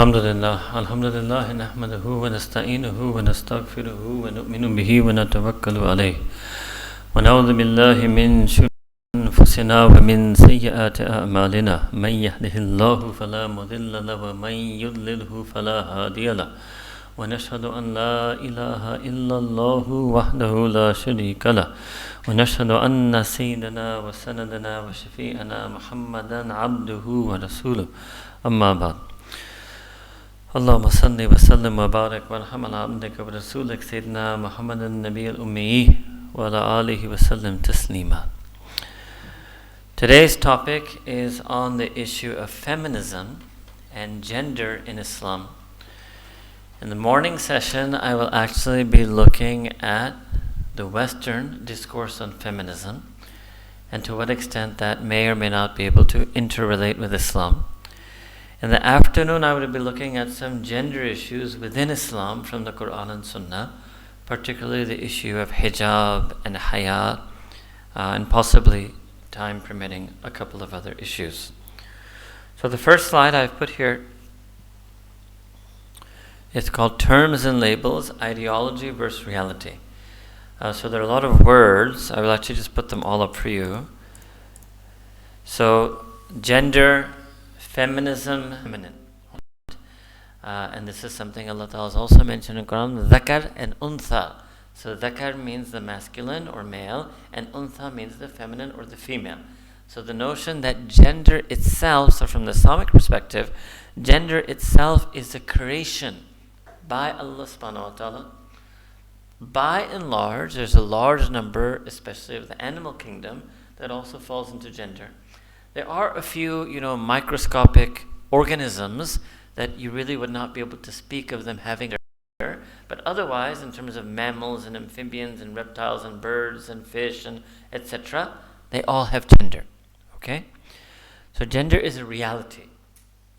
Alhamdulillah, nahmaduhu wa nasta'inuhu wa nastaghfiruhu wa nu'minu bihi wa natawakkalu alayhi wa na'udhu billahi min shururi anfusina wa min sayyiati a'malina man yahdihillahu fala mudilla lahu wa man yudlilhu fala hadiya lahu wa nashhadu an la ilaha illallahu wahdahu la sharika lahu wa nashhadu anna sayyidana wa sanadana wa shafi'ana Muhammadan abduhu wa rasuluhu amma ba'd. اللهم صل وسلم وبارك وارحم على عبدك ورسولك سيدنا محمد النبي الأمي وعلى آله وسلم تسليما. Today's topic is on the issue of feminism and gender in Islam. In the morning session, I will actually be looking at the Western discourse on feminism and to what extent that may or may not be able to interrelate with Islam. In the afternoon, I will be looking at some gender issues within Islam from the Quran and Sunnah, particularly the issue of hijab and haya, and possibly, time permitting, a couple of other issues. So the first slide I've put here, it's called Terms and Labels, Ideology versus Reality. So there are a lot of words. I will actually just put them all up for you. So gender, feminism, feminine. And this is something Allah Ta'ala has also mentioned in Quran, Dhakar and Untha. So Dhakar means the masculine or male, and Untha means the feminine or the female. So the notion that gender itself, so from the Islamic perspective, gender itself is a creation by Allah Subhanahu wa Ta'ala. By and large, there's a large number, especially of the animal kingdom, that also falls into gender. There are a few, microscopic organisms that you really would not be able to speak of them having gender, but otherwise, in terms of mammals and amphibians and reptiles and birds and fish and etc., they all have gender. Okay? So gender is a reality.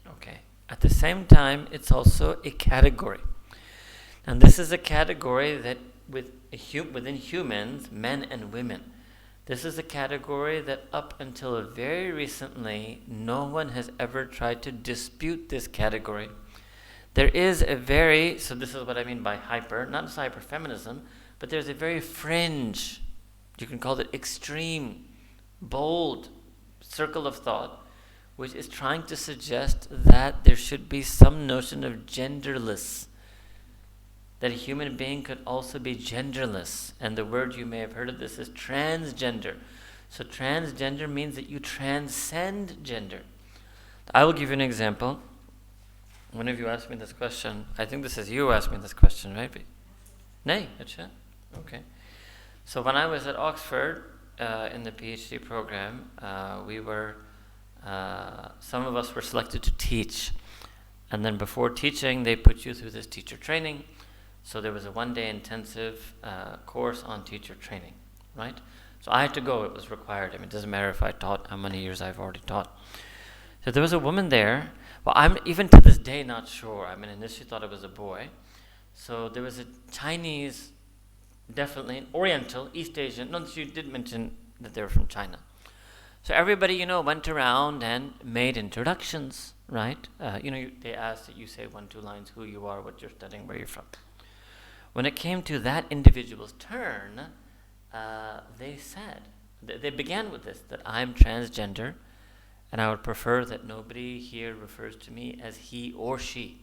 Okay? At the same time, it's also a category. And this is a category that within humans, men and women, this is a category that up until very recently, no one has ever tried to dispute this category. There is so this is what I mean by not just hyper-feminism, but there's a very fringe, you can call it extreme, bold circle of thought, which is trying to suggest that there should be some notion of genderless, that a human being could also be genderless. And the word, you may have heard of this, is transgender. So transgender means that you transcend gender. I will give you an example. One of you asked me this question. I think this is you who asked me this question, right? Nay, okay. So when I was at Oxford in the PhD program, some of us were selected to teach. And then before teaching, they put you through this teacher training. So there was a one-day intensive course on teacher training, right? So I had to go. It was required. It doesn't matter if I taught how many years I've already taught. So there was a woman there. Well, I'm even to this day not sure. Initially thought it was a boy. So there was a Chinese, definitely an Oriental, East Asian. No, she did mention that they were from China. So everybody, went around and made introductions, right? They asked that you say 1-2 lines, who you are, what you're studying, where you're from. When it came to that individual's turn, they began with this, that I'm transgender, and I would prefer that nobody here refers to me as he or she.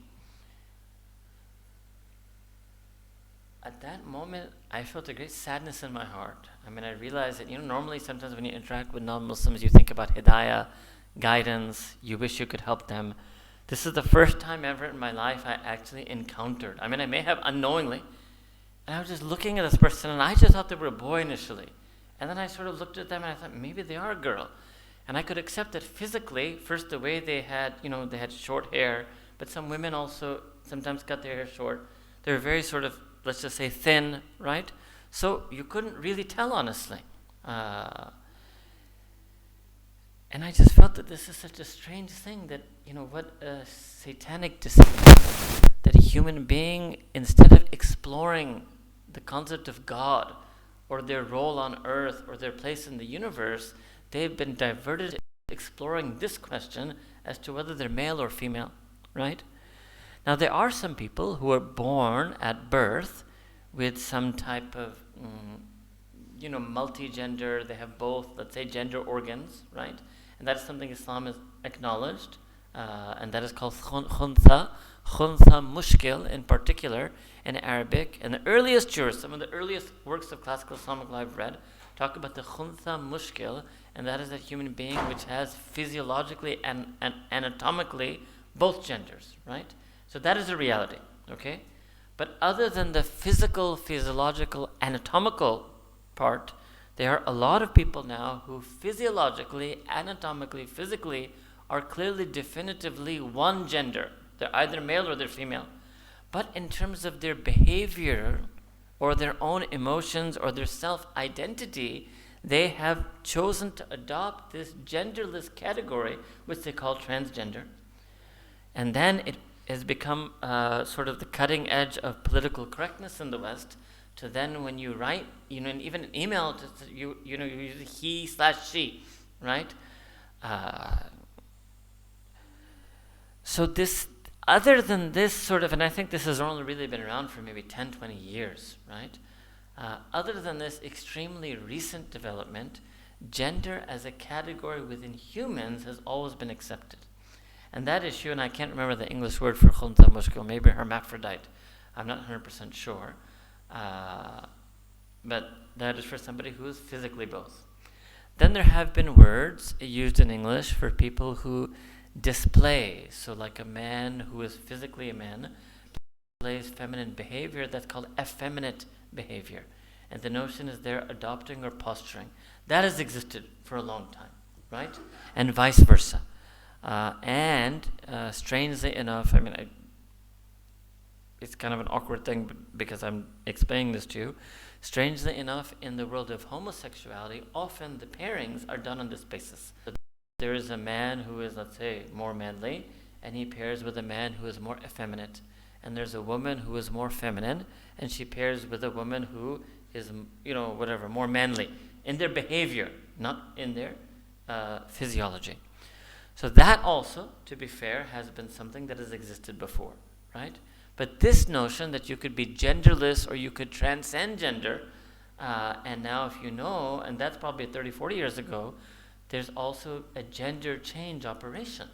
At that moment, I felt a great sadness in my heart. I realized that, normally sometimes when you interact with non-Muslims, you think about hidayah, guidance, you wish you could help them. This is the first time ever in my life I actually encountered. I may have unknowingly. And I was just looking at this person, and I just thought they were a boy initially. And then I sort of looked at them, and I thought, maybe they are a girl. And I could accept that physically, first the way they had, they had short hair, but some women also sometimes cut their hair short. They were very sort of, let's just say, thin, right? So you couldn't really tell, honestly. And I just felt that this is such a strange thing, that, what a satanic deception, that a human being, instead of exploring the concept of God or their role on earth or their place in the universe, they've been diverted exploring this question as to whether they're male or female, right? Now, there are some people who are born at birth with some type of, multi-gender. They have both, let's say, gender organs, right? And that is something Islam has acknowledged, and that is called khuntha mushkil in particular in Arabic. And the earliest jurists, some of the earliest works of classical Islamic law I've read, talk about the khuntha mushkil, and that is a human being which has physiologically and anatomically both genders, right? So that is a reality, okay? But other than the physical, physiological, anatomical part, there are a lot of people now who physiologically, anatomically, physically are clearly definitively one gender. They're either male or they're female. But in terms of their behavior or their own emotions or their self-identity, they have chosen to adopt this genderless category, which they call transgender. And then it has become sort of the cutting edge of political correctness in the West, to then when you write, even an email, you use he/she, right? So this, other than this sort of, and I think this has only really been around for maybe 10, 20 years, right? Other than this extremely recent development, gender as a category within humans has always been accepted. And that issue, and I can't remember the English word for khuntha mushkil, maybe hermaphrodite, I'm not 100% sure, but that is for somebody who is physically both. Then there have been words used in English for people who display, so like a man who is physically a man, displays feminine behavior, that's called effeminate behavior. And the notion is they're adopting or posturing. That has existed for a long time, right? And vice versa. Strangely enough, it's kind of an awkward thing because I'm explaining this to you. Strangely enough, in the world of homosexuality, often the pairings are done on this basis. There is a man who is, let's say, more manly, and he pairs with a man who is more effeminate. And there's a woman who is more feminine, and she pairs with a woman who is, more manly in their behavior, not in their physiology. So that also, to be fair, has been something that has existed before, right? But this notion that you could be genderless or you could transcend gender, and now if you know, and that's probably 30, 40 years ago, there's also a gender change operation.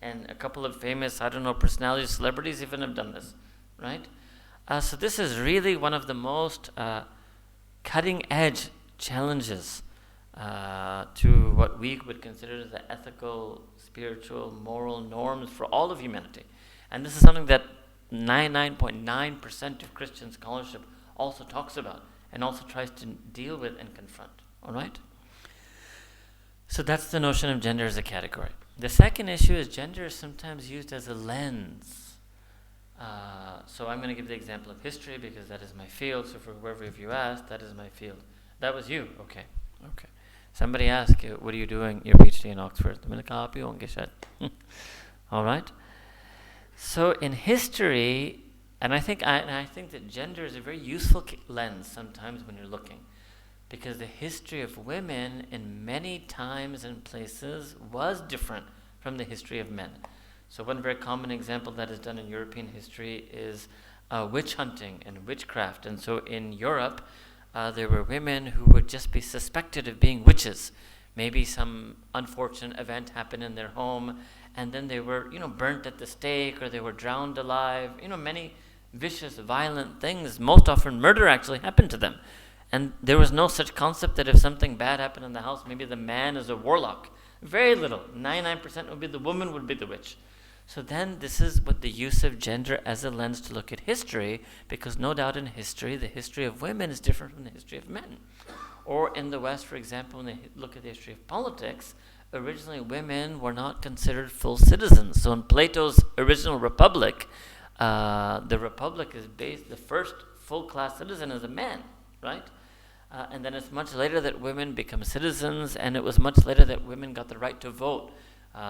And a couple of famous, personalities, celebrities even have done this, right? So this is really one of the most cutting edge challenges to what we would consider the ethical, spiritual, moral norms for all of humanity. And this is something that 99.9% of Christian scholarship also talks about and also tries to deal with and confront, all right? So that's the notion of gender as a category. The second issue is gender is sometimes used as a lens. So I'm going to give the example of history because that is my field. So for whoever of you asked, that is my field. That was you? Okay. Somebody asked, what are you doing your PhD in Oxford? All right. So in history, and I think that gender is a very useful lens sometimes when you're looking, because the history of women in many times and places was different from the history of men. So one very common example that is done in European history is witch hunting and witchcraft. And so in Europe, there were women who would just be suspected of being witches. Maybe some unfortunate event happened in their home, and then they were, burnt at the stake, or they were drowned alive. Many vicious, violent things, most often murder actually happened to them. And there was no such concept that if something bad happened in the house, maybe the man is a warlock. Very little. 99% would be the woman would be the witch. So then this is what the use of gender as a lens to look at history, because no doubt in history, the history of women is different from the history of men. Or in the West, for example, when they look at the history of politics, originally women were not considered full citizens. So in Plato's original Republic, the Republic is based, the first full-class citizen is a man, right? And then it's much later that women become citizens, and it was much later that women got the right to vote.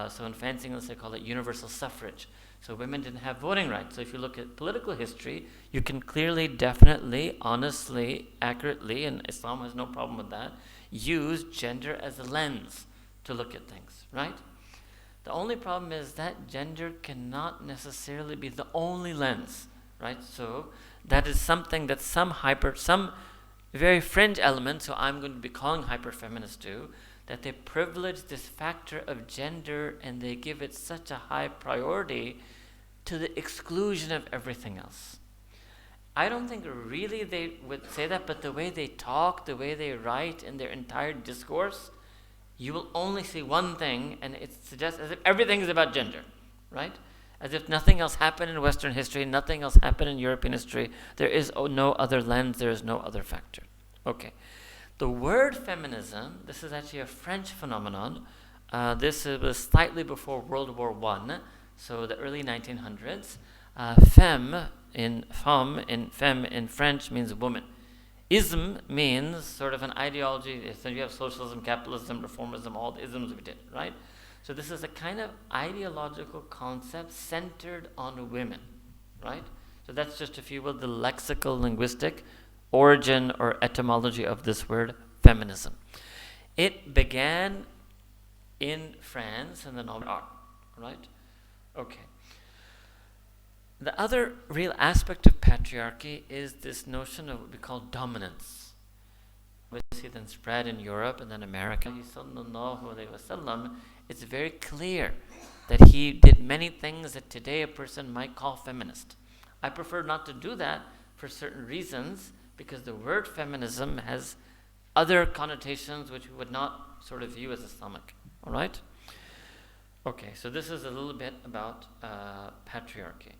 So in fancy English, they call it universal suffrage. So women didn't have voting rights. So if you look at political history, you can clearly, definitely, honestly, accurately, and Islam has no problem with that, use gender as a lens to look at things, right? The only problem is that gender cannot necessarily be the only lens, right? So that is something that some very fringe elements, who I'm going to be calling hyper-feminists, do, that they privilege this factor of gender and they give it such a high priority to the exclusion of everything else. I don't think really they would say that, but the way they talk, the way they write in their entire discourse, you will only see one thing, and it suggests as if everything is about gender, right? As if nothing else happened in Western history, nothing else happened in European history. There is no other lens, there is no other factor. Okay. The word feminism, this is actually a French phenomenon. This was slightly before World War I, so the early 1900s. Femme in French means woman. Ism means sort of an ideology. So you have socialism, capitalism, reformism, all the isms we did, right? So this is a kind of ideological concept centered on women, right? So that's just, if you will, the lexical linguistic origin or etymology of this word feminism. It began in France and then art, right? Okay. The other real aspect of patriarchy is this notion of what we call dominance, which he then spread in Europe and then America. It's very clear that he did many things that today a person might call feminist. I prefer not to do that for certain reasons, because the word feminism has other connotations which we would not sort of view as Islamic. All right? Okay, so this is a little bit about patriarchy.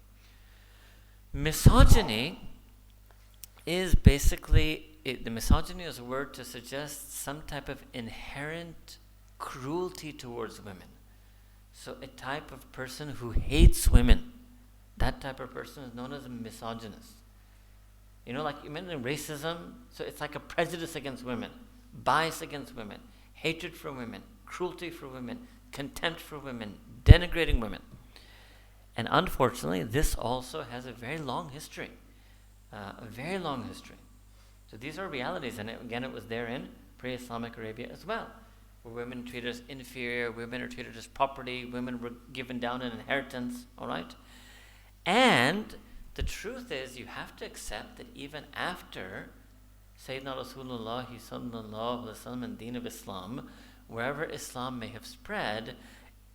Misogyny is basically, the misogyny is a word to suggest some type of inherent cruelty towards women. So a type of person who hates women, that type of person is known as a misogynist. You know, like you mentioned racism, so it's like a prejudice against women, bias against women, hatred for women, cruelty for women, contempt for women, denigrating women. And unfortunately, this also has a very long history, So these are realities, and again, it was there in pre-Islamic Arabia as well, where women are treated as inferior, women are treated as property, women were given down in inheritance, all right? And the truth is, you have to accept that even after Sayyidina Rasulullah sallallahu alaihi wasallam and Deen of Islam, wherever Islam may have spread,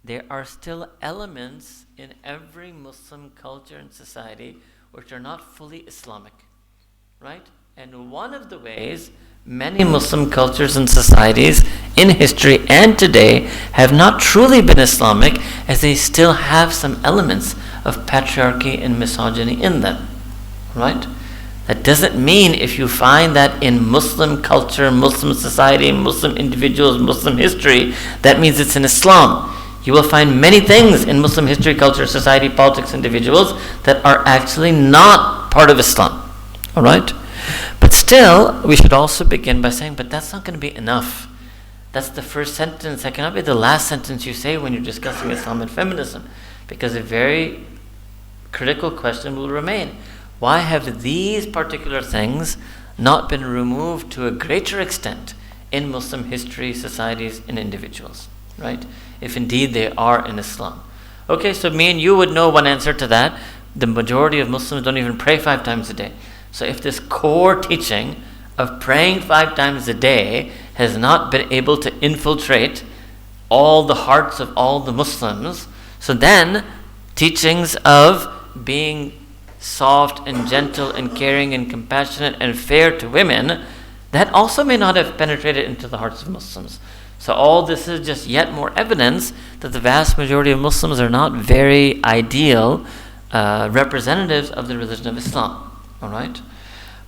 there are still elements in every Muslim culture and society which are not fully Islamic, right? And one of the ways many Muslim cultures and societies in history and today have not truly been Islamic, as they still have some elements of patriarchy and misogyny in them, right? That doesn't mean if you find that in Muslim culture, Muslim society, Muslim individuals, Muslim history, that means it's in Islam. You will find many things in Muslim history, culture, society, politics, individuals that are actually not part of Islam. All right? But still, we should also begin by saying, but that's not going to be enough. That's the first sentence. That cannot be the last sentence you say when you're discussing Islam and feminism. Because a very critical question will remain. Why have these particular things not been removed to a greater extent in Muslim history, societies, and individuals? Right? If indeed they are in Islam. Okay, so me and you would know one answer to that. The majority of Muslims don't even pray 5 times a day. So if this core teaching of praying 5 times a day has not been able to infiltrate all the hearts of all the Muslims, so then teachings of being soft and gentle and caring and compassionate and fair to women, that also may not have penetrated into the hearts of Muslims. So all this is just yet more evidence that the vast majority of Muslims are not very ideal representatives of the religion of Islam. All right?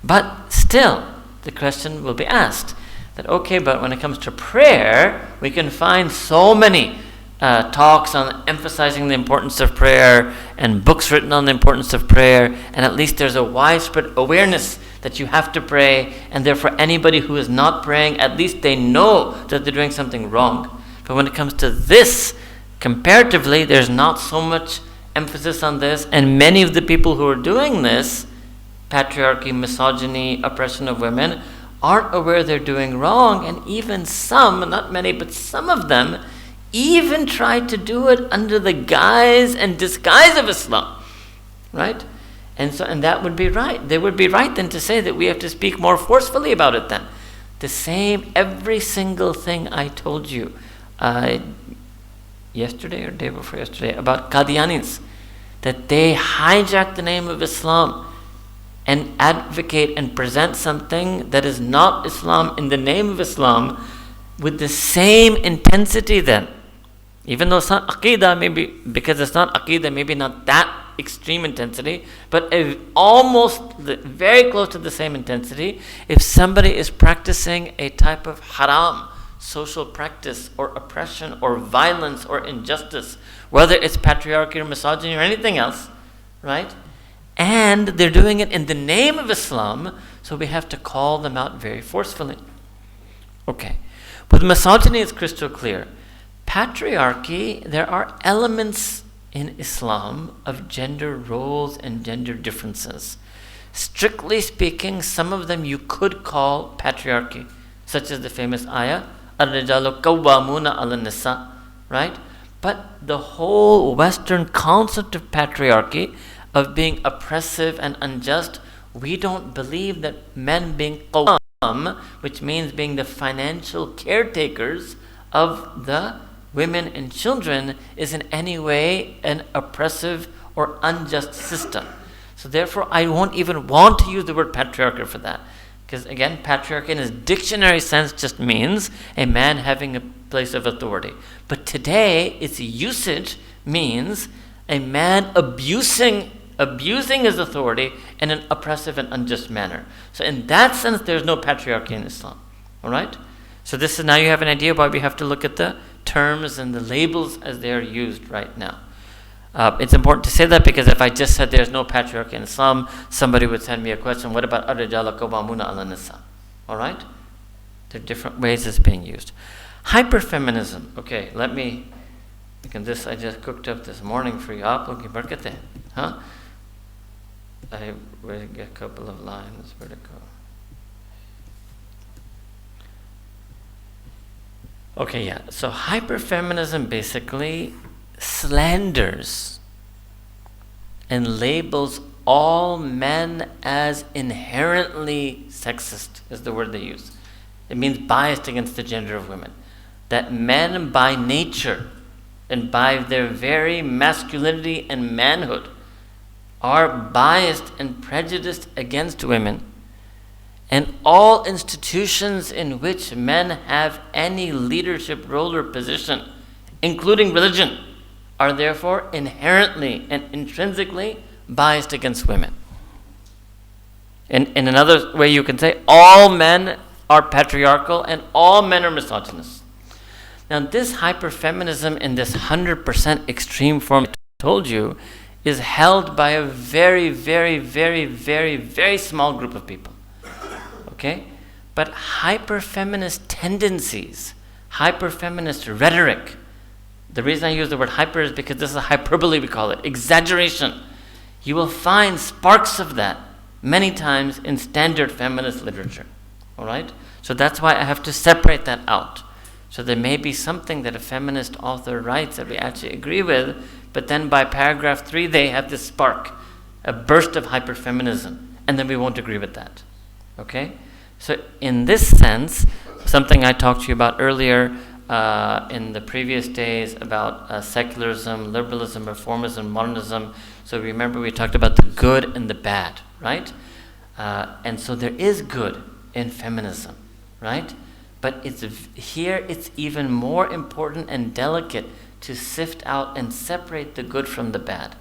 But still, the question will be asked that, okay, but when it comes to prayer, we can find so many talks on emphasizing the importance of prayer and books written on the importance of prayer, and at least there's a widespread awareness that you have to pray, and therefore anybody who is not praying, at least they know that they're doing something wrong. But when it comes to this, comparatively, there's not so much emphasis on this, and many of the people who are doing this, patriarchy, misogyny, oppression of women, aren't aware they're doing wrong, and even some, not many, but some of them, even try to do it under the guise and disguise of Islam, right? And that would be right. They would be right then to say that we have to speak more forcefully about it then. The same, every single thing I told you yesterday or day before yesterday about Qadianis, that they hijack the name of Islam and advocate and present something that is not Islam in the name of Islam with the same intensity then. Even though it's not Aqidah, maybe because it's not Aqidah, maybe not that extreme intensity, but almost very close to the same intensity. If somebody is practicing a type of haram, social practice or oppression or violence or injustice, whether it's patriarchy or misogyny or anything else, right? And they're doing it in the name of Islam, so we have to call them out very forcefully. Okay. With misogyny, it's crystal clear. Patriarchy, there are elements in Islam of gender roles and gender differences. Strictly speaking, some of them you could call patriarchy, such as the famous ayah, Ar-rijalu qawwamuna 'ala nisa, right? But the whole Western concept of patriarchy, of being oppressive and unjust, we don't believe that men being qawwam, which means being the financial caretakers of the women and children, is in any way an oppressive or unjust system. So therefore, I won't even want to use the word patriarchy for that. Because again, patriarchy in its dictionary sense just means a man having a place of authority. But today, its usage means a man abusing his authority in an oppressive and unjust manner. So in that sense, there's no patriarchy in Islam. All right? So this is, now you have an idea why we have to look at the terms and the labels as they are used right now. It's important to say that because if I just said there's no patriarchy in Islam, somebody would send me a question, what about ar-rijalu qawwamuna 'ala nisa? All right? There are different ways it's being used. Hyperfeminism. Okay, this I just cooked up this morning for you. Aap logi barkat hai. Huh? I will get a couple of lines. Where to go? Okay, yeah. So hyperfeminism basically slanders and labels all men as inherently sexist, is the word they use. It means biased against the gender of women. That men by nature and by their very masculinity and manhood are biased and prejudiced against women. And all institutions in which men have any leadership role or position, including religion, are therefore inherently and intrinsically biased against women. In another way you can say, all men are patriarchal and all men are misogynists. Now this hyperfeminism in this 100% extreme form I told you is held by a very, very, very, very, very small group of people. Okay? But hyperfeminist tendencies, hyperfeminist rhetoric, the reason I use the word hyper is because this is a hyperbole, we call it, exaggeration. You will find sparks of that many times in standard feminist literature. All right? So that's why I have to separate that out. So there may be something that a feminist author writes that we actually agree with, but then by paragraph 3 they have this spark, a burst of hyperfeminism, and then we won't agree with that. Okay? So in this sense, something I talked to you about earlier in the previous days about secularism, liberalism, reformism, modernism. So remember we talked about the good and the bad, right? And so there is good in feminism, right? But it's even more important and delicate to sift out and separate the good from the bad.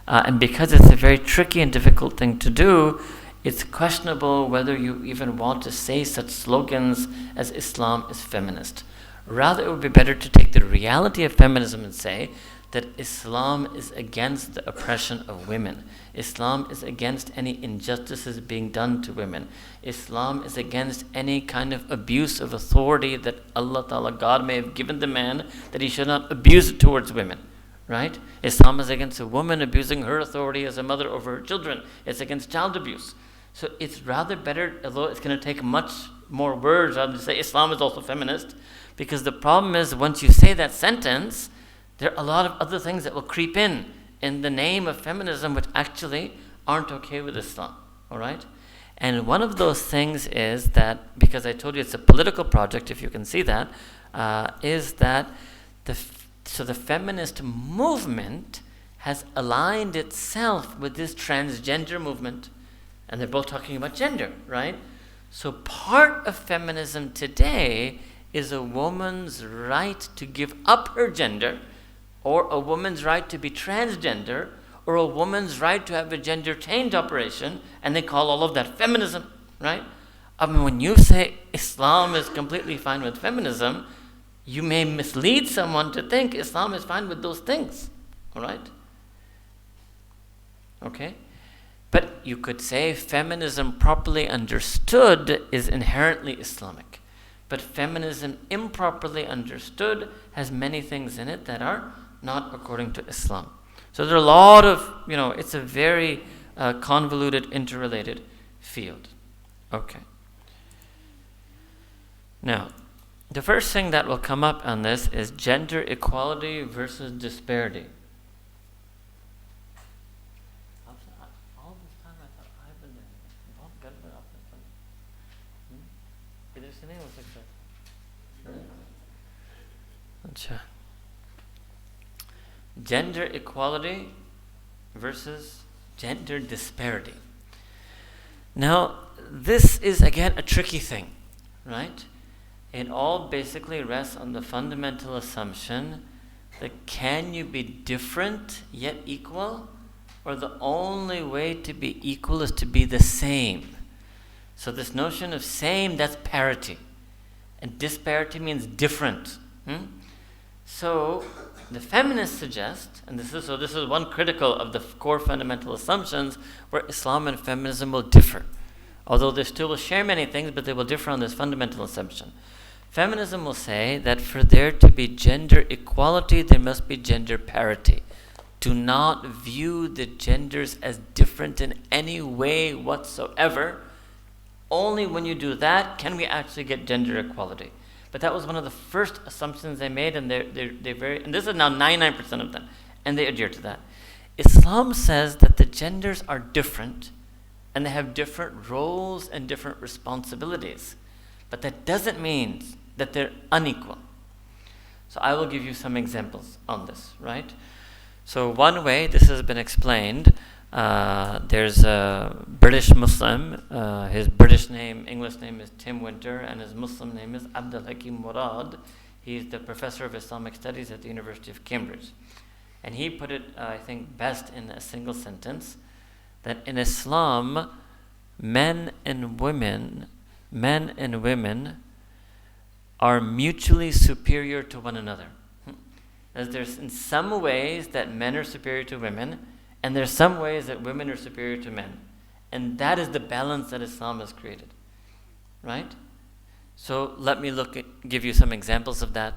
And because it's a very tricky and difficult thing to do, it's questionable whether you even want to say such slogans as Islam is feminist. Rather, it would be better to take the reality of feminism and say that Islam is against the oppression of women. Islam is against any injustices being done to women. Islam is against any kind of abuse of authority that Allah Ta'ala, God, may have given the man, that he should not abuse it towards women. Right? Islam is against a woman abusing her authority as a mother over her children. It's against child abuse. So it's rather better, although it's going to take much more words rather than say Islam is also feminist. Because the problem is, once you say that sentence, there are a lot of other things that will creep in the name of feminism, which actually aren't okay with Islam. All right? And one of those things is that, because I told you it's a political project, if you can see that, is that the feminist movement has aligned itself with this transgender movement. And they're both talking about gender, right? So part of feminism today is a woman's right to give up her gender, or a woman's right to be transgender, or a woman's right to have a gender change operation, and they call all of that feminism, right? I mean, when you say Islam is completely fine with feminism, you may mislead someone to think Islam is fine with those things, all right? Okay? But you could say feminism properly understood is inherently Islamic. But feminism improperly understood has many things in it that are not according to Islam. So there are a lot of, it's a very convoluted, interrelated field. Okay. Now, the first thing that will come up on this is gender equality versus disparity. All this time I thought I've been there. Gender equality versus gender disparity. Now, this is again a tricky thing, right? It all basically rests on the fundamental assumption that can you be different yet equal? Or the only way to be equal is to be the same. So this notion of same, that's parity. And disparity means different. So the feminists suggest, and this is one critical of the core fundamental assumptions where Islam and feminism will differ. Although they still will share many things, but they will differ on this fundamental assumption. Feminism will say that for there to be gender equality, there must be gender parity. Do not view the genders as different in any way whatsoever. Only when you do that can we actually get gender equality. But that was one of the first assumptions they made, and and this is now 99% of them, and they adhere to that. Islam says that the genders are different, and they have different roles and different responsibilities. But that doesn't mean that they're unequal. So I will give you some examples on this, right? So one way this has been explained, there's a British Muslim, his British name, English name is Tim Winter, and his Muslim name is Abdul Hakim Murad. He's the professor of Islamic studies at the University of Cambridge. And he put it, I think, best in a single sentence, that in Islam, men and women are mutually superior to one another. As there's in some ways that men are superior to women, and there's some ways that women are superior to men. And that is the balance that Islam has created. Right? So let me give you some examples of that.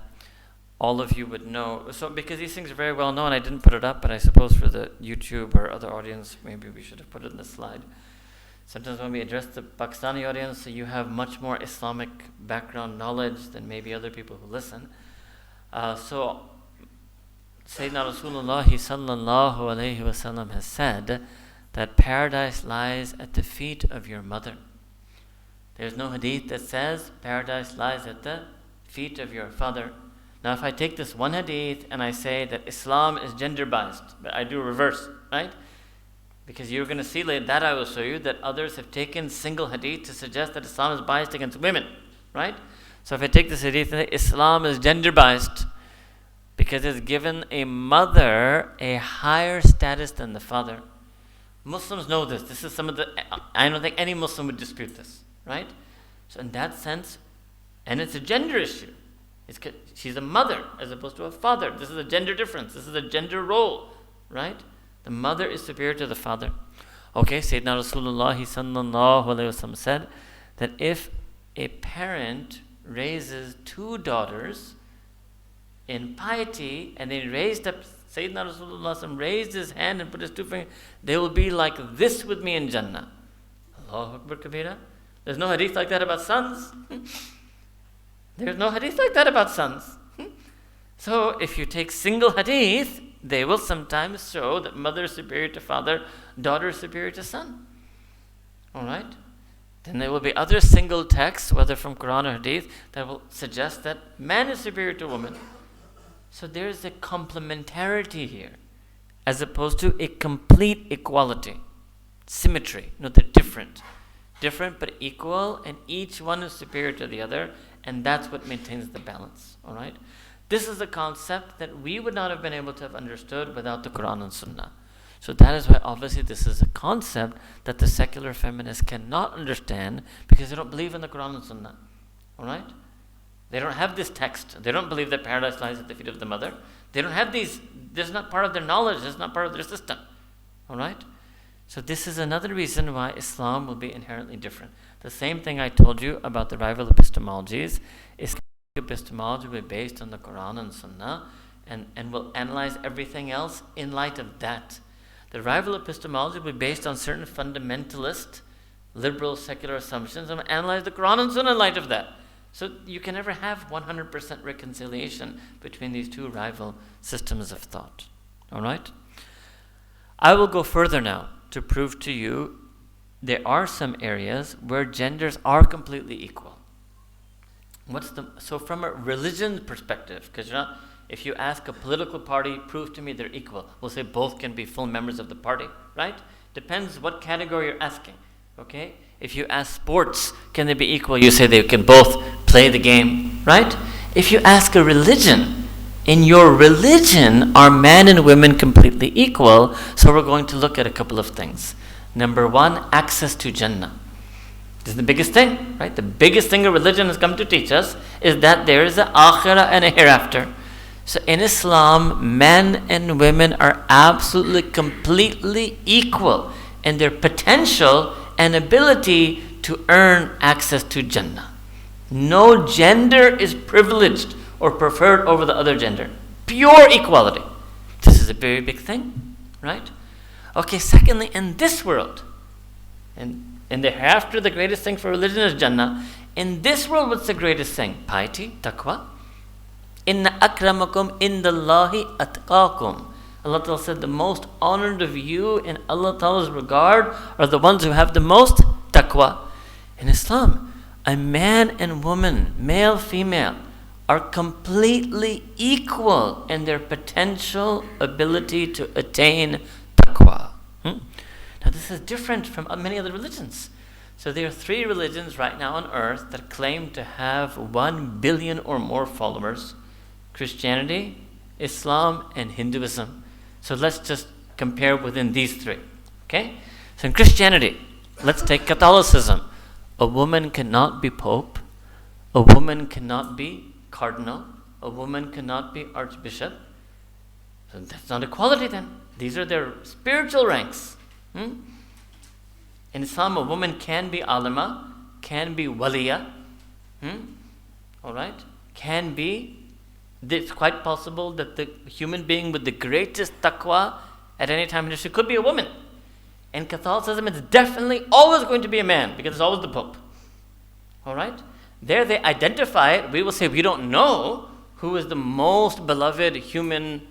All of you would know. So because these things are very well known, I didn't put it up, but I suppose for the YouTube or other audience, maybe we should have put it in the slide. Sometimes when we address the Pakistani audience, so you have much more Islamic background knowledge than maybe other people who listen. So Sayyidina Rasulullah sallallahu alayhi wasallam has said that paradise lies at the feet of your mother. There's no hadith that says paradise lies at the feet of your father. Now if I take this one hadith and I say that Islam is gender biased, but I do reverse, right? Because you're going to see later, that I will show you, that others have taken single hadith to suggest that Islam is biased against women, right? So if I take this hadith and say Islam is gender biased because it's given a mother a higher status than the father. Muslims know this. This is I don't think any Muslim would dispute this, right? So in that sense, and it's a gender issue. She's a mother as opposed to a father. This is a gender difference. This is a gender role, right? The mother is superior to the father. Okay, Sayyidina Rasulullah sallallahu alayhi wasallam said that if a parent raises two daughters in piety, and they raised up, Sayyidina Rasulullah raised his hand and put his two fingers, they will be like this with me in Jannah. Allahu Akbar Kabira. There's no hadith like that about sons. There's no hadith like that about sons. So if you take single hadith, they will sometimes show that mother is superior to father, daughter is superior to son. All right? Then there will be other single texts, whether from Quran or hadith, that will suggest that man is superior to woman. So there's a complementarity here, as opposed to a complete equality. Symmetry. No, they're different. Different but equal, and each one is superior to the other, and that's what maintains the balance. All right? This is a concept that we would not have been able to have understood without the Quran and Sunnah. So that is why obviously this is a concept that the secular feminists cannot understand, because they don't believe in the Quran and Sunnah. All right? They don't have this text. They don't believe that paradise lies at the feet of the mother. They don't have these. This is not part of their knowledge. This is not part of their system. All right? So this is another reason why Islam will be inherently different. The same thing I told you about the rival epistemologies. Islamic epistemology will be based on the Quran and Sunnah, and will analyze everything else in light of that. The rival epistemology will be based on certain fundamentalist, liberal, secular assumptions, and will analyze the Quran and Sunnah in light of that. So you can never have 100% reconciliation between these two rival systems of thought. All right? I will go further now to prove to you there are some areas where genders are completely equal. So from a religion perspective, because if you ask a political party, prove to me they're equal, we'll say both can be full members of the party, right? Depends what category you're asking, okay? If you ask sports, can they be equal? You say they can both play the game, right? If you ask a religion, in your religion, are men and women completely equal? So we're going to look at a couple of things. Number one, access to Jannah. This is the biggest thing, right? The biggest thing a religion has come to teach us is that there is an akhirah and a hereafter. So in Islam, men and women are absolutely, completely equal in their potential and ability to earn access to Jannah. No gender is privileged or preferred over the other gender. Pure equality. This is a very big thing, right? Okay, secondly, in this world, and in the hereafter, the greatest thing for religion is Jannah. In this world, what's the greatest thing? Piety, taqwa. Inna akramakum indallahi atqakum. Allah Ta'ala said the most honored of you in Allah Ta'ala's regard are the ones who have the most taqwa. In Islam, a man and woman, male, female, are completely equal in their potential ability to attain taqwa. Now this is different from many other religions. So there are 3 religions right now on earth that claim to have 1 billion or more followers: Christianity, Islam, and Hinduism. So let's just compare within these 3. Okay? So in Christianity, let's take Catholicism. A woman cannot be pope. A woman cannot be cardinal. A woman cannot be archbishop. So that's not equality then. These are their spiritual ranks. In Islam, a woman can be alima, can be waliya. All right? Can be. It's quite possible that the human being with the greatest taqwa at any time in history could be a woman. In Catholicism, it's definitely always going to be a man, because it's always the Pope. All right? There they identify it. We will say we don't know who is the most beloved human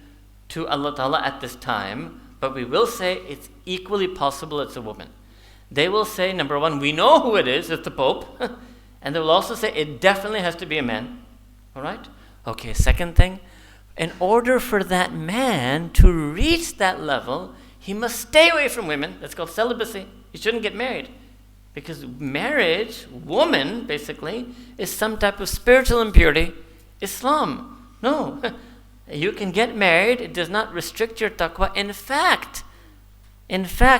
to Allah Ta'ala at this time, but we will say it's equally possible it's a woman. They will say, number one, we know who it is, it's the Pope. And they will also say it definitely has to be a man. All right? Okay, second thing, in order for that man to reach that level, he must stay away from women. That's called celibacy. He shouldn't get married. Because marriage, woman, basically, is some type of spiritual impurity. Islam, no. You can get married. It does not restrict your taqwa. In fact,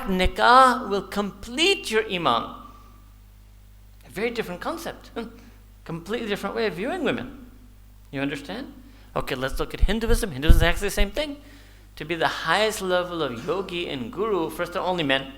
nikah will complete your iman. A very different concept. Completely different way of viewing women. You understand? Okay, let's look at Hinduism. Hinduism is actually the same thing. To be the highest level of yogi and guru, first they're only men.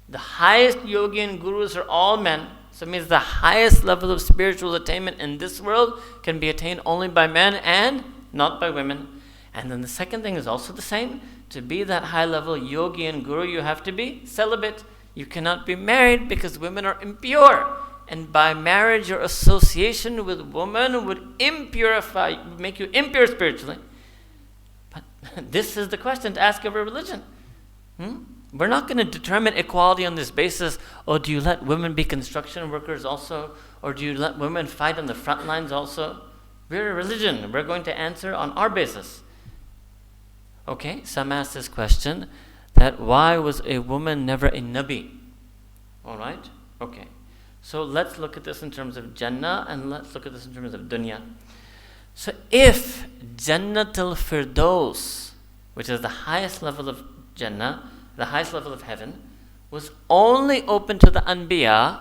The highest yogi and gurus are all men. So it means the highest level of spiritual attainment in this world can be attained only by men and not by women. And then the second thing is also the same. To be that high level yogi and guru, you have to be celibate. You cannot be married because women are impure. and by marriage or association with woman would make you impure spiritually. But this is the question to ask of a religion. We're not going to determine equality on this basis. Oh, do you let women be construction workers also? Or do you let women fight on the front lines also? We're a religion. We're going to answer on our basis. Okay, some ask this question, that why was a woman never a Nabi? Alright? Okay. So let's look at this in terms of Jannah, and let's look at this in terms of Dunya. So if Jannatul Firdaus, which is the highest level of Jannah, the highest level of heaven, was only open to the Anbiya,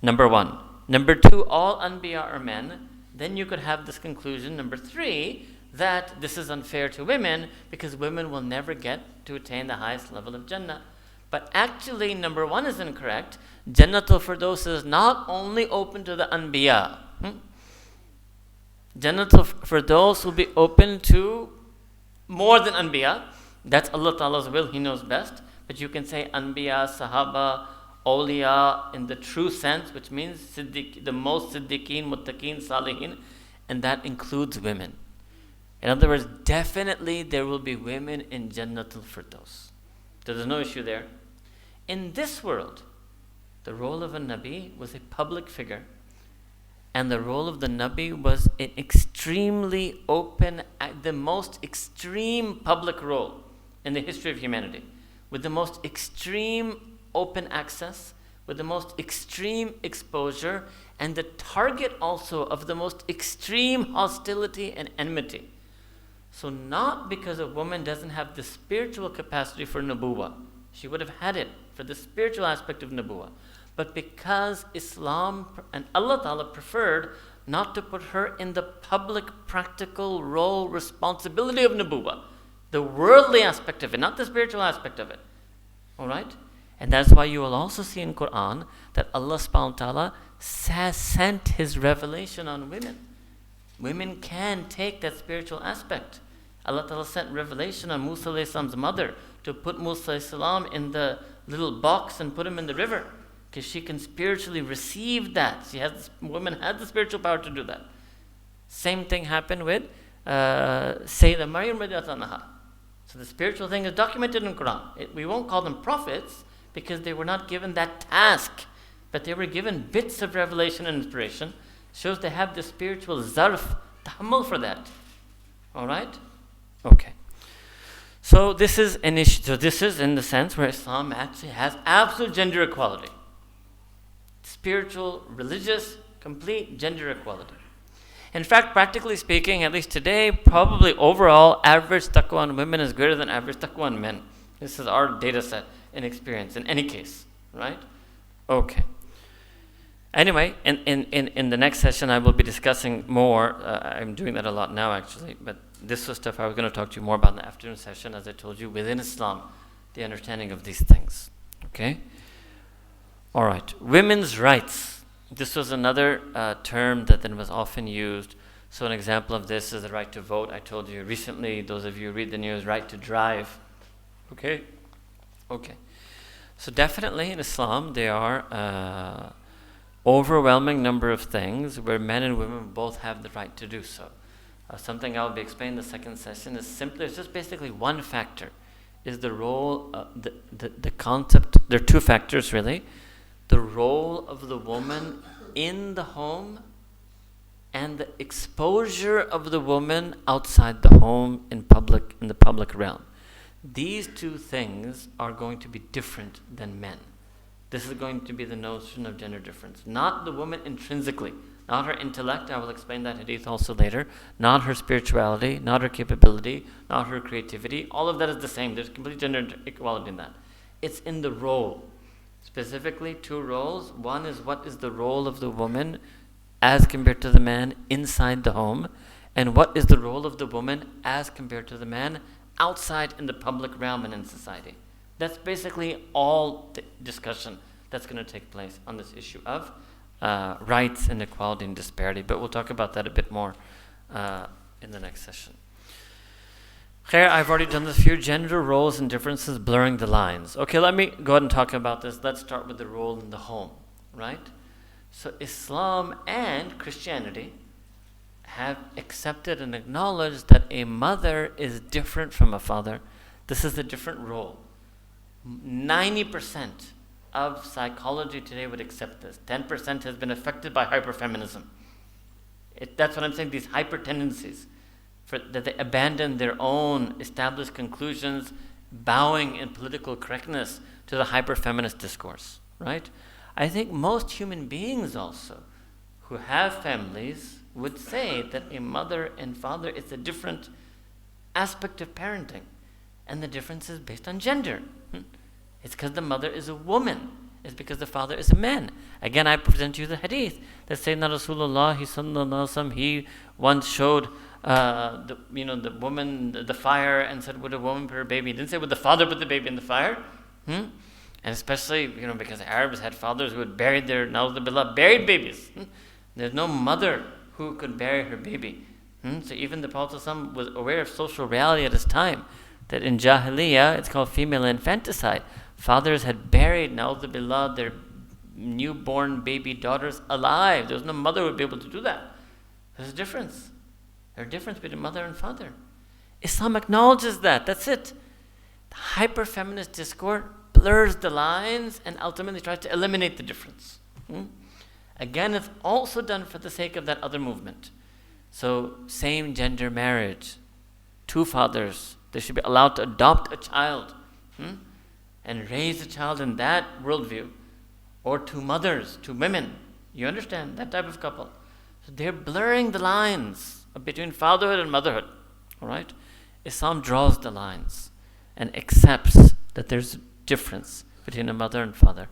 number one. Number two, all Anbiya are men. Then you could have this conclusion, number three, that this is unfair to women because women will never get to attain the highest level of Jannah. But actually, number one is incorrect. Jannatul Firdaus is not only open to the Anbiya. Jannatul Firdaus will be open to more than Anbiya. That's Allah Ta'ala's will, He knows best. But you can say Anbiya, Sahaba, Awliya in the true sense, which means the most Siddiqeen, Muttaqeen, Salihin, and that includes women. In other words, definitely there will be women in Jannatul Firdaus. So there's no issue there. In this world, the role of a Nabi was a public figure, and the role of the Nabi was an extremely open, the most extreme public role in the history of humanity, with the most extreme open access, with the most extreme exposure, and the target also of the most extreme hostility and enmity. So not because a woman doesn't have the spiritual capacity for nubuwah, she would have had it for the spiritual aspect of nubuwah, but because Islam and Allah Ta'ala preferred not to put her in the public practical role responsibility of nubuwah, the worldly aspect of it, not the spiritual aspect of it. Alright? And that's why you will also see in Quran that Allah subhanahu wa ta'ala has sent His revelation on women. Women can take that spiritual aspect. Allah Ta'ala sent revelation on Musa alayhi salam's mother to put Musa alayhi salam in the little box and put him in the river, because she can spiritually receive that. Women had the spiritual power to do that. Same thing happened with Sayyidah Maryam radiyallahu anha. So the spiritual thing is documented in Quran. We won't call them prophets because they were not given that task, but they were given bits of revelation and inspiration. Shows they have the spiritual zarf, tahammul for that. Alright? Okay. So this is an issue. So this is in the sense where Islam actually has absolute gender equality. Spiritual, religious, complete gender equality. In fact, practically speaking, at least today, probably overall, average taqwa on women is greater than average taqwa on men. This is our data set and experience in any case, right? Okay. Anyway, in the next session, I will be discussing more. I'm doing that a lot now, actually, but this was stuff I was going to talk to you more about in the afternoon session, as I told you, within Islam, the understanding of these things. Okay? All right. Women's rights. This was another term that then was often used. So an example of this is the right to vote. I told you recently, those of you who read the news, right to drive. Okay? Okay. So definitely in Islam, there are overwhelming number of things where men and women both have the right to do so. Something I will be explaining in the second session is simply, it's just basically one factor, is the role, the concept, there are two factors really, the role of the woman in the home and the exposure of the woman outside the home in the public realm. These two things are going to be different than men. This is going to be the notion of gender difference. Not the woman intrinsically, not her intellect, I will explain that hadith also later, not her spirituality, not her capability, not her creativity. All of that is the same. There's complete gender equality in that. It's in the role. Specifically, two roles. One is what is the role of the woman as compared to the man inside the home, and what is the role of the woman as compared to the man outside in the public realm and in society. That's basically all the discussion that's going to take place on this issue of rights and equality and disparity. But we'll talk about that a bit more in the next session. Khair, I've already done this few gender roles and differences, blurring the lines. Okay, let me go ahead and talk about this. Let's start with the role in the home, right? So Islam and Christianity have accepted and acknowledged that a mother is different from a father. This is a different role. 90% of psychology today would accept this. 10% has been affected by hyperfeminism. That's what I'm saying, these hyper tendencies, that they abandon their own established conclusions, bowing in political correctness to the hyper-feminist discourse, right? I think most human beings also, who have families, would say that a mother and father is a different aspect of parenting. And the difference is based on gender. It's because the mother is a woman. It's because the father is a man. Again, I present you the hadith that Sayyidina Rasulullah, he once showed the woman the fire and said, would a woman put her baby? He didn't say, would the father put the baby in the fire? And especially, because Arabs had fathers who had buried their, na'udhu buried babies. There's no mother who could bury her baby. So even the Prophet ﷺ was aware of social reality at his time, that in Jahiliyyah, it's called female infanticide. Fathers had buried, na'udhu their newborn baby daughters alive. There was no mother who would be able to do that. There's a difference. There's a difference between mother and father. Islam acknowledges that. That's it. The hyper-feminist discourse blurs the lines and ultimately tries to eliminate the difference. Again, it's also done for the sake of that other movement. So, same-gender marriage. Two fathers. They should be allowed to adopt a child and raise a child in that worldview. Or two mothers, two women. You understand? That type of couple. So they're blurring the lines between fatherhood and motherhood. All right? Islam draws the lines and accepts that there's a difference between a mother and father.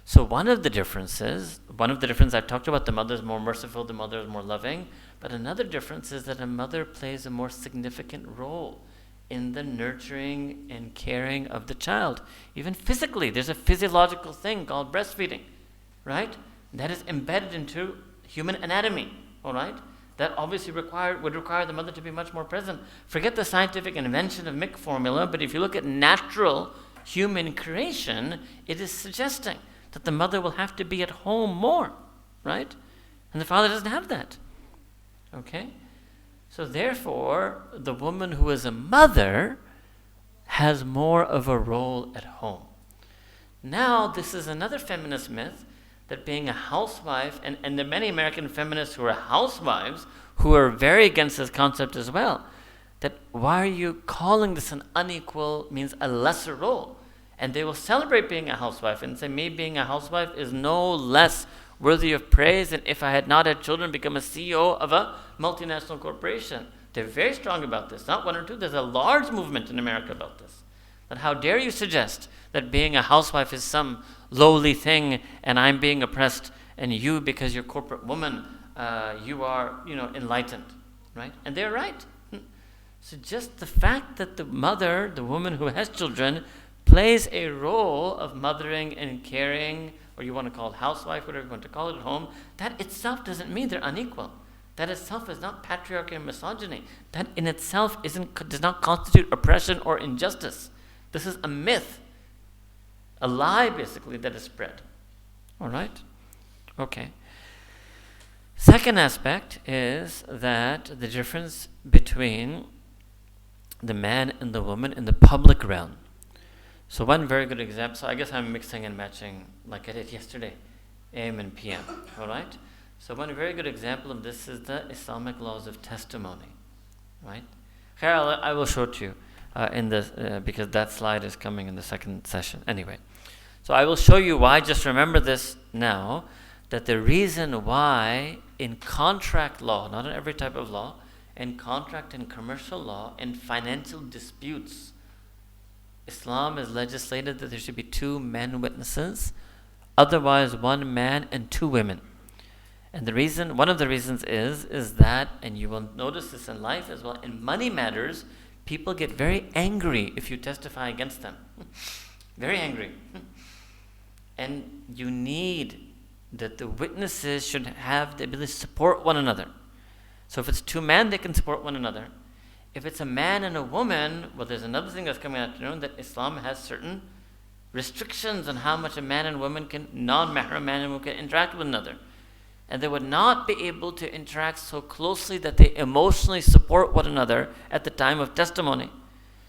So one of the differences I've talked about, the mother is more merciful, the mother is more loving, but another difference is that a mother plays a more significant role in the nurturing and caring of the child. Even physically, there's a physiological thing called breastfeeding, right? That is embedded into human anatomy, all right? That obviously would require the mother to be much more present. Forget the scientific invention of milk formula, but if you look at natural human creation, it is suggesting that the mother will have to be at home more, right? And the father doesn't have that, okay? So therefore, the woman who is a mother has more of a role at home. Now, this is another feminist myth, that being a housewife, and there are many American feminists who are housewives who are very against this concept as well, that why are you calling this an unequal, means a lesser role? And they will celebrate being a housewife and say, me being a housewife is no less worthy of praise than if I had not had children, become a CEO of a multinational corporation. They're very strong about this. Not one or two. There's a large movement in America about this. But how dare you suggest that being a housewife is some lowly thing and I'm being oppressed, and you, because you're a corporate woman, you are, enlightened, right? And they're right. So just the fact that the mother, the woman who has children, plays a role of mothering and caring, or you want to call it housewife, whatever you want to call it at home, that itself doesn't mean they're unequal. That itself is not patriarchy and misogyny. That in itself does not constitute oppression or injustice. This is a myth, a lie basically that is spread. All right? Okay. Second aspect is that the difference between the man and the woman in the public realm. So one very good example, so I guess I'm mixing and matching like I did yesterday, AM and PM, all right? So one very good example of this is the Islamic laws of testimony, right? Here I will show it to you in this, because that slide is coming in the second session. Anyway, so I will show you why, just remember this now, that the reason why in contract law, not in every type of law, in contract and commercial law, in financial disputes, Islam has legislated that there should be 2 men witnesses, otherwise 1 man and 2 women. And the reason, one of the reasons is that, and you will notice this in life as well, in money matters, people get very angry if you testify against them. Very angry. And you need that the witnesses should have the ability to support one another. So if it's 2 men, they can support one another. If it's a man and a woman, well, there's another thing that's coming out to know, that Islam has certain restrictions on how much a man and woman can, non-mahram man and woman can interact with one another. and they would not be able to interact so closely that they emotionally support one another at the time of testimony.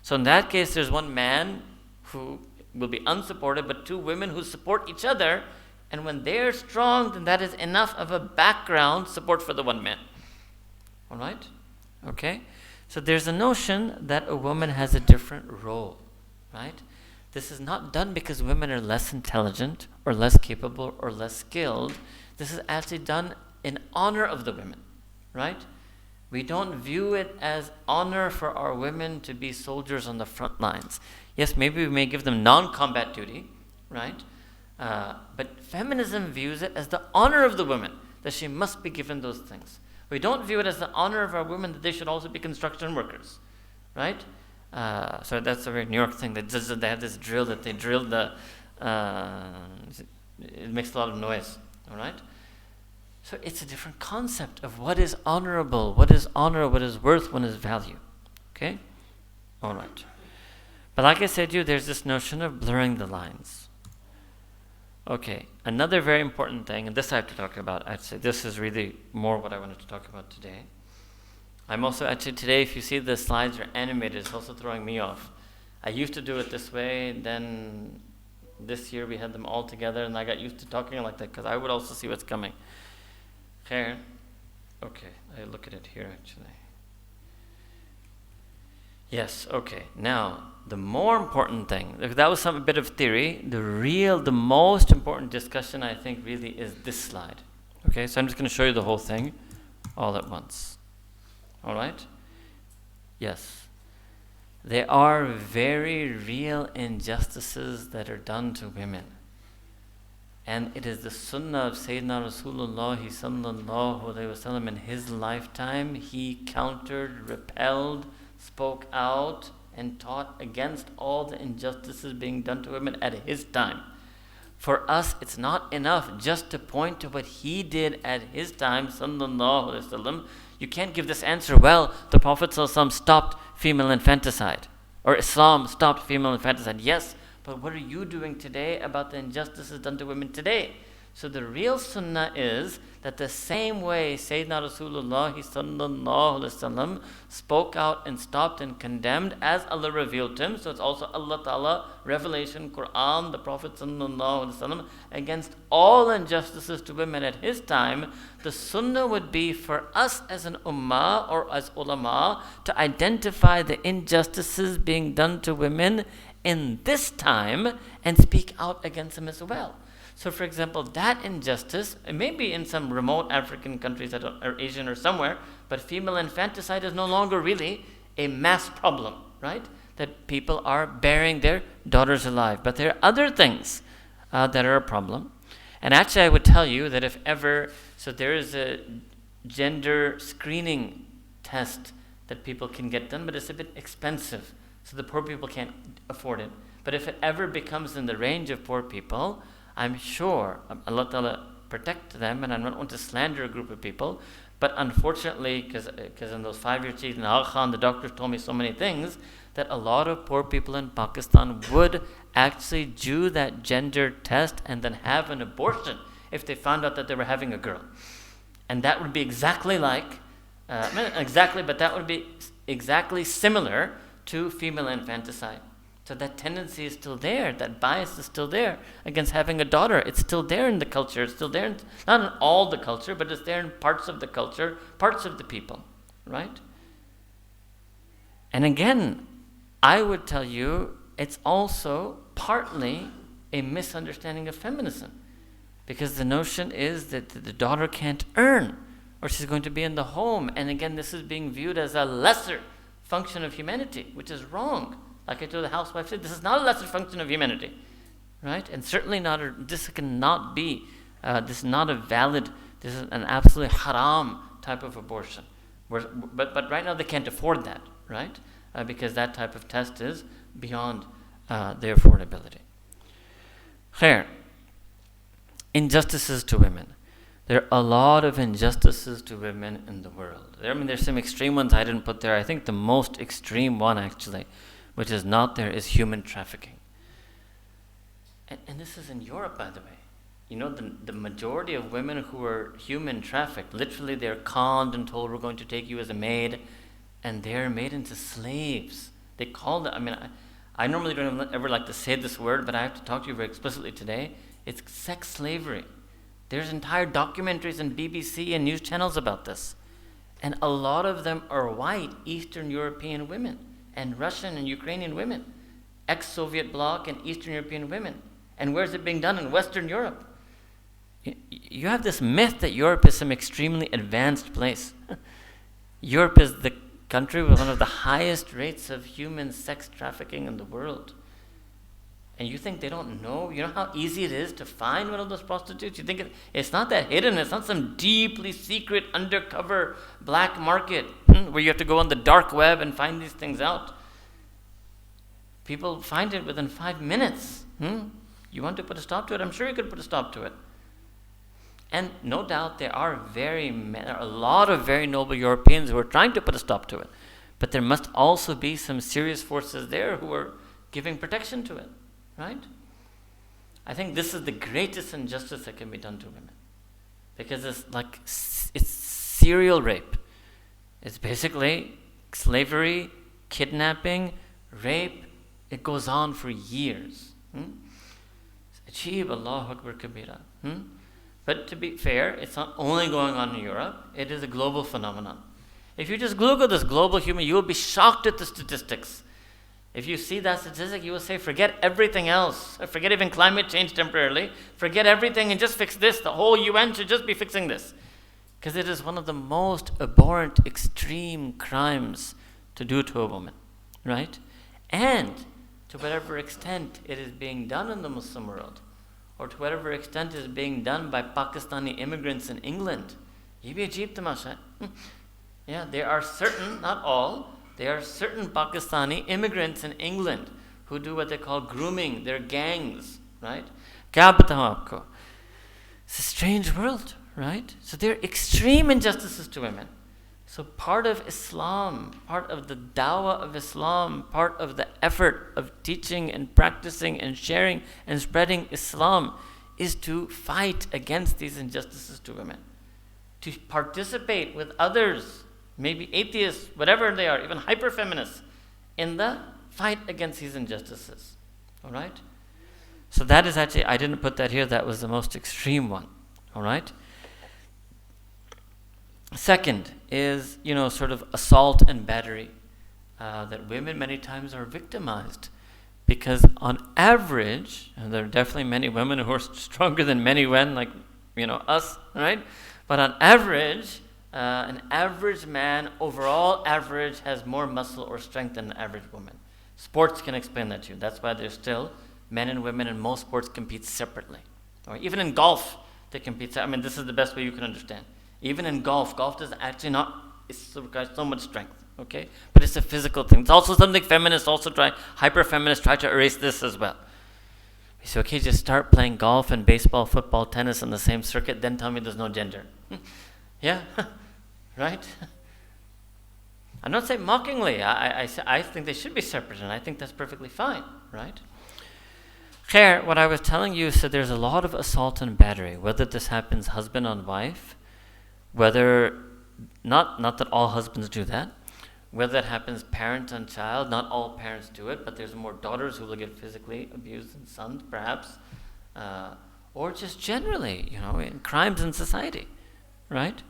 So in that case, there's one man who will be unsupported, but two women who support each other, and when they're strong, then that is enough of a background support for the one man. All right? Okay? So there's a notion that a woman has a different role, right? This is not done because women are less intelligent or less capable or less skilled. This is actually done in honor of the women, right? We don't view it as honor for our women to be soldiers on the front lines. Yes, maybe we may give them non-combat duty, right? But feminism views it as the honor of the woman, that she must be given those things. We don't view it as the honor of our women that they should also be construction workers, right? So that's a very New York thing. They have this drill that they drilled the. It makes a lot of noise. All right. So it's a different concept of what is honorable, what is honor, what is worth, what is value. Okay. All right. But like I said to you, there's this notion of blurring the lines. Okay. Another very important thing, and this I have to talk about. I'd say this is really more what I wanted to talk about today. I'm also actually today, if you see the slides are animated, it's also throwing me off. I used to do it this way, then this year we had them all together, and I got used to talking like that because I would also see what's coming. Here, okay, I look at it here actually. Yes, okay. Now, the more important thing, that was a bit of theory. The most important discussion I think really is this slide. Okay, so I'm just going to show you the whole thing all at once. All right? Yes. There are very real injustices that are done to women. And it is the sunnah of Sayyidina Rasulullah sallallahu alayhi wasallam in his lifetime. He countered, repelled, spoke out, and taught against all the injustices being done to women at his time. For us, it's not enough just to point to what he did at his time, sallallahu alayhi wasallam. You can't give this answer, well, the Prophet ﷺ stopped female infanticide, or Islam stopped female infanticide. Yes, but what are you doing today about the injustices done to women today? So the real sunnah is that the same way Sayyidina Rasulullah sallallahu alaihi wasallam spoke out and stopped and condemned as Allah revealed him. So it's also Allah Ta'ala, Revelation, Quran, the Prophet sallallahu alaihi wasallam against all injustices to women at his time. The sunnah would be for us as an ummah or as ulama to identify the injustices being done to women in this time and speak out against them as well. So, for example, that injustice, maybe in some remote African countries or Asian or somewhere, but female infanticide is no longer really a mass problem, right? That people are burying their daughters alive. But there are other things that are a problem. And actually, I would tell you that if ever, so there is a gender screening test that people can get done, but it's a bit expensive. So the poor people can't afford it. But if it ever becomes in the range of poor people, I'm sure Allah Ta'ala protect them, and I don't want to slander a group of people, but unfortunately, because in those 5-year cheats in Al Khan, the doctors told me so many things, that a lot of poor people in Pakistan would actually do that gender test and then have an abortion if they found out that they were having a girl. And that would be exactly like, not exactly, but that would be exactly similar to female infanticide. So that tendency is still there, that bias is still there against having a daughter. It's still there in the culture. It's still there, not in all the culture, but it's there in parts of the culture, parts of the people, right? And again, I would tell you, it's also partly a misunderstanding of feminism, because the notion is that the daughter can't earn, or she's going to be in the home. And again, this is being viewed as a lesser function of humanity, which is wrong. Like I told the housewife, this is not a lesser function of humanity, right? And certainly this cannot be, this is not a valid, this is an absolutely haram type of abortion. But right now they can't afford that, right? Because that type of test is beyond their affordability. Khair. Injustices to women. There are a lot of injustices to women in the world. There's some extreme ones I didn't put there. I think the most extreme one actually, which is not there, is human trafficking. And this is in Europe, by the way. the majority of women who are human trafficked, literally they're conned and told, we're going to take you as a maid, and they're made into slaves. They call it, I normally don't ever like to say this word, but I have to talk to you very explicitly today. It's sex slavery. There's entire documentaries and BBC and news channels about this. And a lot of them are white Eastern European women and Russian and Ukrainian women, ex-Soviet bloc and Eastern European women. And where's it being done? In Western Europe. You have this myth that Europe is some extremely advanced place. Europe is the country with one of the highest rates of human sex trafficking in the world. And you think they don't know? You know how easy it is to find one of those prostitutes? You think it's not that hidden. It's not some deeply secret, undercover black market where you have to go on the dark web and find these things out. People find it within 5 minutes. You want to put a stop to it? I'm sure you could put a stop to it. And no doubt there are a lot of very noble Europeans who are trying to put a stop to it. But there must also be some serious forces there who are giving protection to it. Right? I think this is the greatest injustice that can be done to women. Because it's serial rape. It's basically slavery, kidnapping, rape. It goes on for years. Achieve Allahu Akbar Kabira. But to be fair, it's not only going on in Europe. It is a global phenomenon. If you just Google this global human, you will be shocked at the statistics. If you see that statistic, you will say, forget everything else. Forget even climate change temporarily. Forget everything and just fix this. The whole UN should just be fixing this. Because it is one of the most abhorrent, extreme crimes to do to a woman. Right? And to whatever extent it is being done in the Muslim world, or to whatever extent it is being done by Pakistani immigrants in England. Ye bhi ajeeb tamasha hai. Yeah, there are certain, not all, there are certain Pakistani immigrants in England who do what they call grooming. They're gangs, right? Kya batao aapko? It's a strange world, right? So there are extreme injustices to women. So part of Islam, part of the dawah of Islam, part of the effort of teaching and practicing and sharing and spreading Islam is to fight against these injustices to women. To participate with others, maybe atheists, whatever they are, even hyper-feminists, in the fight against these injustices. All right? So that is actually, I didn't put that here, that was the most extreme one. All right? Second is, sort of assault and battery, that women many times are victimized. Because on average, and there are definitely many women who are stronger than many men, like, us, right? But on average, an average man, overall average, has more muscle or strength than an average woman. Sports can explain that to you. That's why there's still men and women in most sports compete separately. Or even in golf, they compete. This is the best way you can understand. Even in golf does actually not, it requires so much strength, okay? But it's a physical thing. It's also something feminists hyper-feminists try to erase this as well. You say, okay, just start playing golf and baseball, football, tennis on the same circuit, then tell me there's no gender. Yeah, right? I'm not saying mockingly. I think they should be separate, and I think that's perfectly fine, right? Khair, what I was telling you is that there's a lot of assault and battery, whether this happens husband on wife, whether, not that all husbands do that, whether that happens parent on child, not all parents do it, but there's more daughters who will get physically abused than sons, perhaps, or just generally, in crimes in society, right?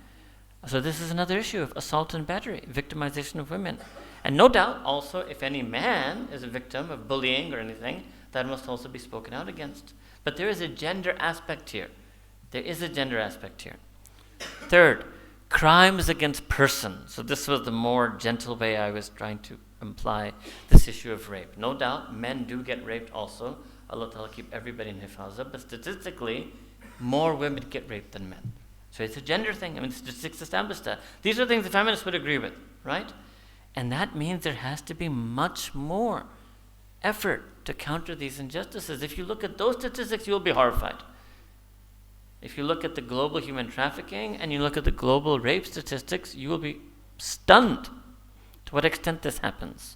So this is another issue of assault and battery, victimization of women. And no doubt also, if any man is a victim of bullying or anything, that must also be spoken out against. But there is a gender aspect here. Third, crimes against persons. So this was the more gentle way I was trying to imply this issue of rape. No doubt, men do get raped also. Allah Ta'ala keep everybody in hifazah. But statistically, more women get raped than men. So it's a gender thing. Statistics establish that. These are things the feminists would agree with, right? And that means there has to be much more effort to counter these injustices. If you look at those statistics, you'll be horrified. If you look at the global human trafficking and you look at the global rape statistics, you will be stunned to what extent this happens.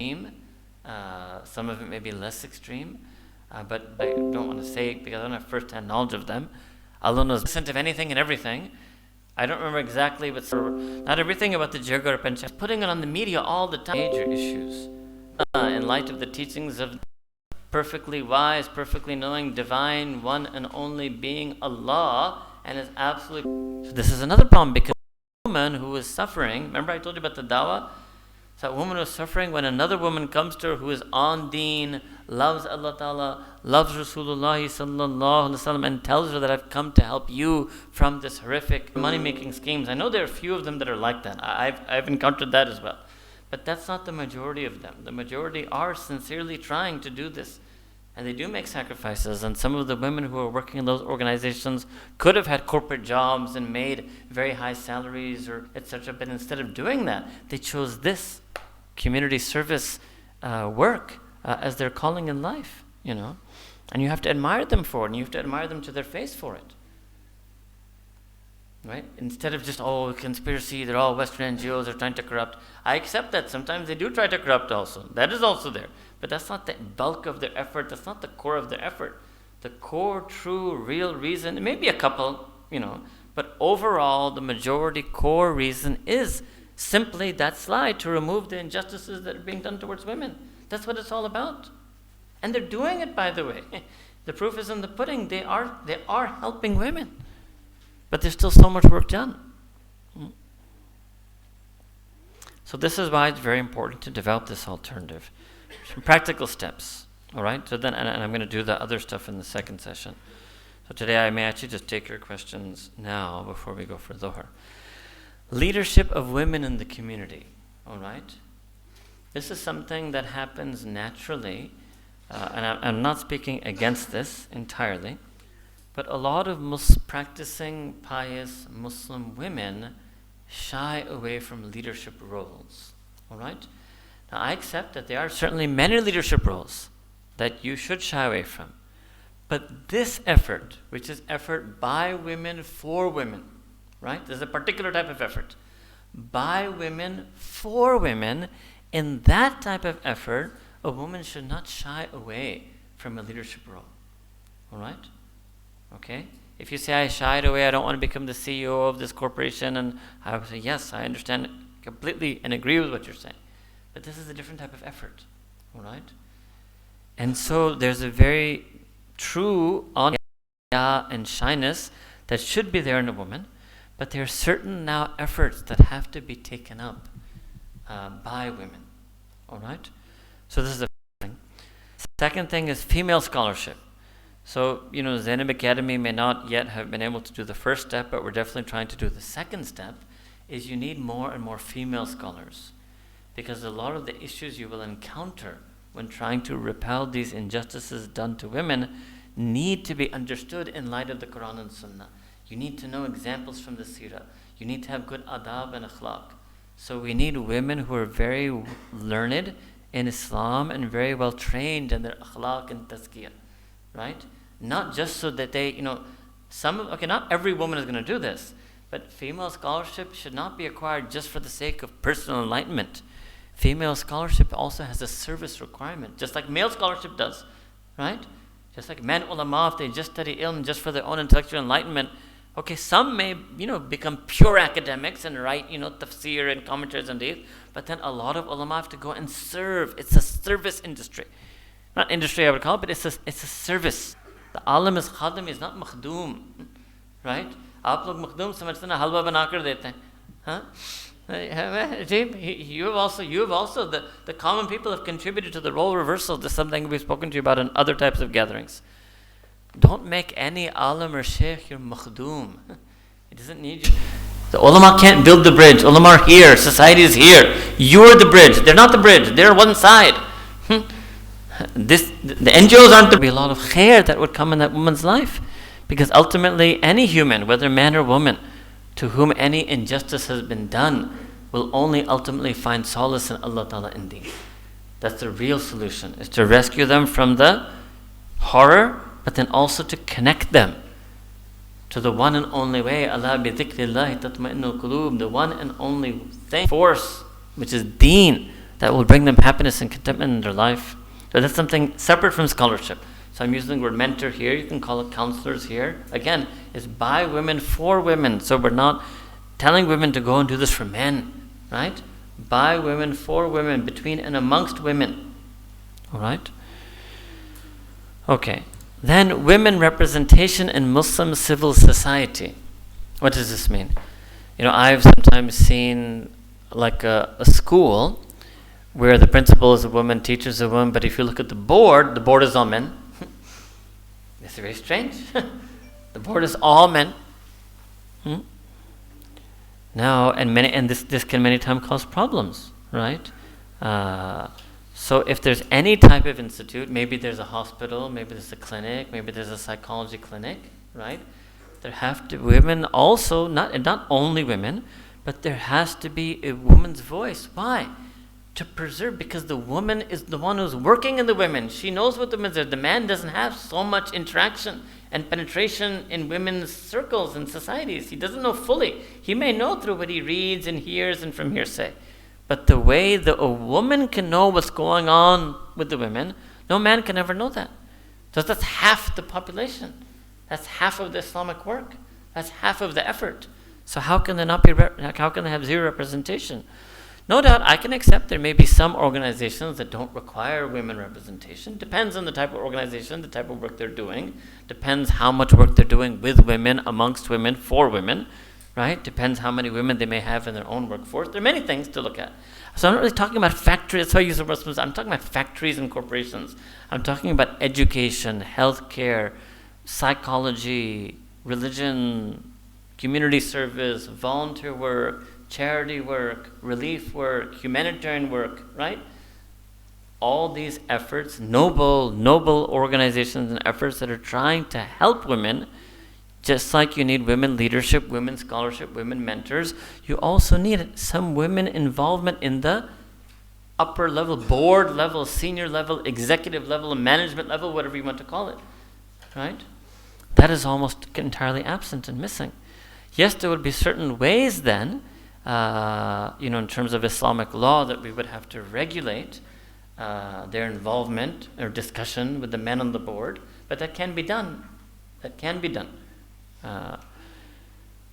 Some of it may be less extreme, but I don't want to say, because I don't have first-hand knowledge of them, Allah knows of anything and everything. I don't remember exactly, but not everything about the Jirga or Panchayat. Putting it on the media all the time. Major issues. In light of the teachings of perfectly wise, perfectly knowing, divine, one and only being Allah, and is absolutely. So this is another problem, because a woman who is suffering, remember I told you about the dawah? So that woman was suffering when another woman comes to her who is on deen, loves Allah Ta'ala, loves Rasulullah Sallallahu Alaihi Wasallam, and tells her that I've come to help you from this horrific money-making schemes. I know there are a few of them that are like that. I've encountered that as well. But that's not the majority of them. The majority are sincerely trying to do this. And they do make sacrifices. And some of the women who are working in those organizations could have had corporate jobs and made very high salaries or etc. But instead of doing that, they chose this community service work as their calling in life, you know. And you have to admire them for it, and you have to admire them to their face for it. Right? Instead of just, conspiracy, they're all Western NGOs, they're trying to corrupt. I accept that. Sometimes they do try to corrupt also. That is also there. But that's not the bulk of their effort. That's not the core of their effort. The core, true, real reason, maybe a couple, you know, but overall, the majority core reason is simply that slide to remove the injustices that are being done towards women. That's what it's all about. And they're doing it, by the way. The proof is in the pudding. They are helping women. But there's still so much work done. So this is why it's very important to develop this alternative. Some practical steps, all right? So then, and I'm going to do the other stuff in the second session. So today I may actually just take your questions now before we go for Dhuhr. Leadership of women in the community, all right? This is something that happens naturally, and I'm not speaking against this entirely, but a lot of practicing pious Muslim women shy away from leadership roles, all right? Now, I accept that there are certainly many leadership roles that you should shy away from. But this effort, which is effort by women for women, right? There's a particular type of effort. By women for women, in that type of effort, a woman should not shy away from a leadership role. All right? Okay? If you say, I shied away, I don't want to become the CEO of this corporation, and I would say, yes, I understand completely and agree with what you're saying. But this is a different type of effort, all right? And so there's a very true honesty and shyness that should be there in a woman, but there are certain now efforts that have to be taken up by women, all right? So this is the first thing. Second thing is female scholarship. So, you know, Zainab Academy may not yet have been able to do the first step, but we're definitely trying to do the second step, is you need more and more female scholars. Because a lot of the issues you will encounter when trying to repel these injustices done to women need to be understood in light of the Quran and Sunnah. You need to know examples from the Seerah. You need to have good adab and akhlaq. So we need women who are very learned in Islam and very well trained in their akhlaq and tazkiyah, right? Not just so that they, you know, not every woman is going to do this, but female scholarship should not be acquired just for the sake of personal enlightenment. Female scholarship also has a service requirement, just like male scholarship does, right? Just like men ulama, if they just study ilm just for their own intellectual enlightenment, okay, some may, you know, become pure academics and write, you know, tafsir and commentaries and these, but then a lot of ulama have to go and serve. It's a service industry. Not industry I would call it, but it's a service. The alim is khadim, is not makhdum, right? आप लोग मखदूम समझते ना हलवा बनाकर देते हैं, huh? You have also the common people have contributed to the role reversal. This is something we've spoken to you about in other types of gatherings. Don't make any alim or sheikh your makhdum. It doesn't need you. The ulama can't build the bridge. Ulama are here. Society is here. You're the bridge. They're not the bridge. They're one side. The NGOs aren't the. Be a lot of khair that would come in that woman's life, because ultimately any human, whether man or woman, to whom any injustice has been done, will only ultimately find solace in Allah Ta'ala indeed. That's the real solution, is to rescue them from the horror, but then also to connect them to the one and only way, Allah bi dhikrillahi tatma'innul qulub, the one and only thing, force, which is deen, that will bring them happiness and contentment in their life. So that's something separate from scholarship. So I'm using the word mentor here. You can call it counselors here. Again, it's by women for women. So we're not telling women to go and do this for men, right? By women for women, between and amongst women. All right? Okay. Then women representation in Muslim civil society. What does this mean? I've sometimes seen like a school where the principal is a woman, teacher is a woman, but if you look at the board is all men. It's very strange. The board is all men. Now, and this can many times cause problems, right? So if there's any type of institute, maybe there's a hospital, maybe there's a clinic, maybe there's a psychology clinic, right? There have to women also, not only women, but there has to be a woman's voice. Why? To preserve, because the woman is the one who's working in the women. She knows what the women are. The man doesn't have so much interaction and penetration in women's circles and societies. He doesn't know fully. He may know through what he reads and hears and from hearsay. But the way that a woman can know what's going on with the women, no man can ever know that. So that's half the population. That's half of the Islamic work. That's half of the effort. So how can they how can they have zero representation? No doubt I can accept there may be some organizations that don't require women representation. Depends on the type of organization, the type of work they're doing. Depends how much work they're doing with women, amongst women, for women. Right? Depends how many women they may have in their own workforce. There are many things to look at. So I'm not really talking about factories. That's why I use the word Muslims. I'm talking about factories and corporations. I'm talking about education, healthcare, psychology, religion, community service, volunteer work, charity work, relief work, humanitarian work, right? All these efforts, noble organizations and efforts that are trying to help women. Just like you need women leadership, women scholarship, women mentors, you also need some women involvement in the upper level, board level, senior level, executive level, management level, whatever you want to call it, right? That is almost entirely absent and missing. Yes, there would be certain ways then, in terms of Islamic law, that we would have to regulate their involvement or discussion with the men on the board, but that can be done. But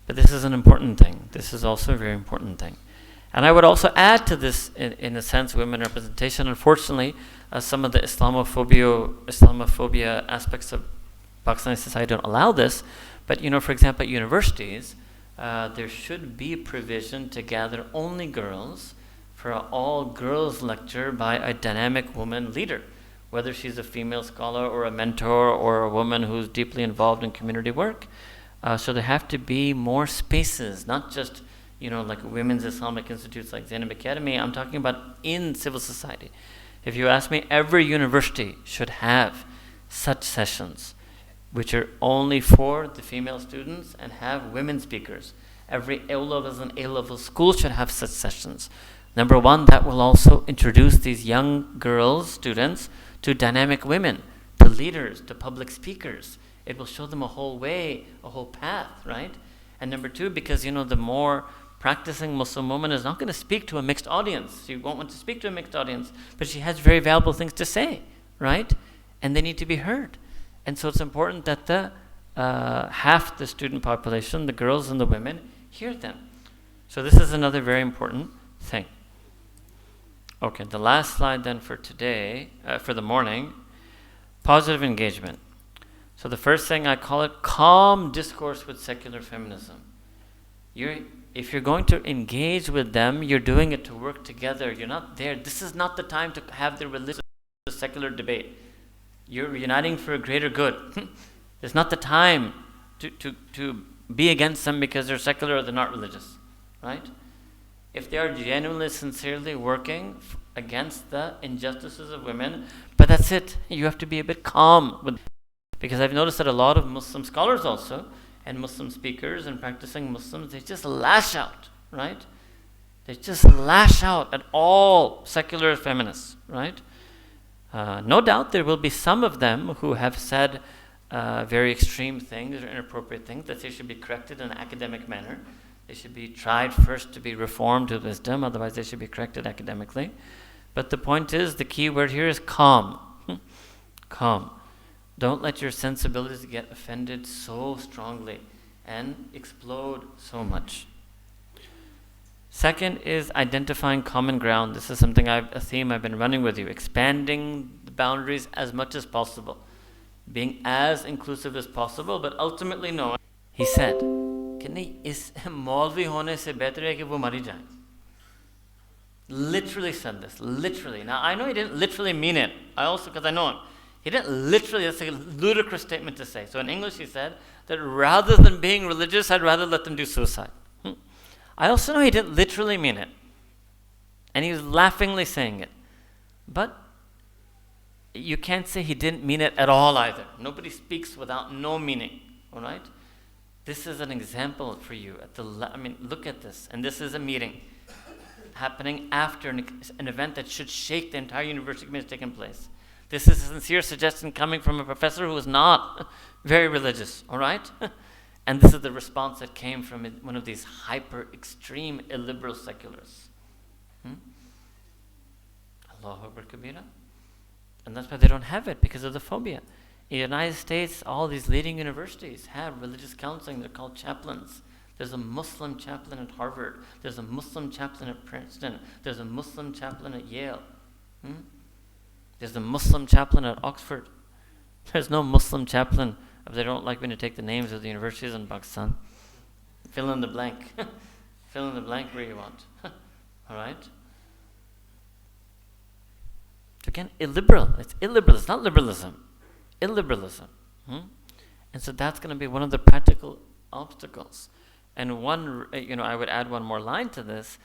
this is an important thing. This is also a very important thing. And I would also add to this, in a sense, women representation. Unfortunately, some of the Islamophobia aspects of Pakistani society don't allow this. But, for example, at universities, there should be provision to gather only girls for an all-girls lecture by a dynamic woman leader, whether she's a female scholar or a mentor or a woman who's deeply involved in community work. So there have to be more spaces, not just, like women's Islamic institutes like Zainab Academy. I'm talking about in civil society. If you ask me, every university should have such sessions, which are only for the female students and have women speakers. Every A-levels and A-level school should have such sessions. Number one, that will also introduce these young girls, students, to dynamic women, to leaders, to public speakers. It will show them a whole way, a whole path, right? And number two, because, the more practicing Muslim woman is not going to speak to a mixed audience. She won't want to speak to a mixed audience, but she has very valuable things to say, right? And they need to be heard. And so it's important that the half the student population, the girls and the women, hear them. So this is another very important thing. Okay, the last slide then for today, for the morning, positive engagement. So the first thing I call it calm discourse with secular feminism. If you're going to engage with them, you're doing it to work together. You're not there. This is not the time to have the religious secular debate. You're uniting for a greater good. It's not the time to be against them because they're secular or they're not religious, right? If they are genuinely, sincerely working against the injustices of women, but that's it. You have to be a bit calm with. Because I've noticed that a lot of Muslim scholars also, and Muslim speakers and practicing Muslims, they just lash out, right? They just lash out at all secular feminists, right? No doubt there will be some of them who have said very extreme things or inappropriate things that they should be corrected in an academic manner. They should be tried first to be reformed to wisdom, otherwise they should be corrected academically. But the point is, the key word here is calm. Calm. Don't let your sensibilities get offended so strongly and explode so much. Second is identifying common ground. This is a theme I've been running with you. Expanding the boundaries as much as possible. Being as inclusive as possible, but ultimately no. He said, कि नहीं इस मौलवी होने से बेहतर है कि वो मरी जाए. Literally said this, literally. Now I know he didn't literally mean it. Because I know him. He didn't literally, that's a ludicrous statement to say. So in English he said that rather than being religious, I'd rather let them do suicide. I also know he didn't literally mean it. And he was laughingly saying it. But you can't say he didn't mean it at all either. Nobody speaks without no meaning. All right? This is an example for you. Look at this. And this is a meeting happening after an event that should shake the entire university community taking place. This is a sincere suggestion coming from a professor who is not very religious. All right? And this is the response that came from one of these hyper extreme illiberal seculars. Allahu Akbar Kabira. And that's why they don't have it, because of the phobia. In the United States, all these leading universities have religious counseling. They're called chaplains. There's a Muslim chaplain at Harvard. There's a Muslim chaplain at Princeton. There's a Muslim chaplain at Yale. There's a Muslim chaplain at Oxford. There's no Muslim chaplain if they don't like me to take the names of the universities in Pakistan. Fill in the blank. Fill in the blank where you want. All right? Again, illiberal. It's illiberal. It's not liberalism. Illiberalism. And so that's going to be one of the practical obstacles. And I would add one more line to this.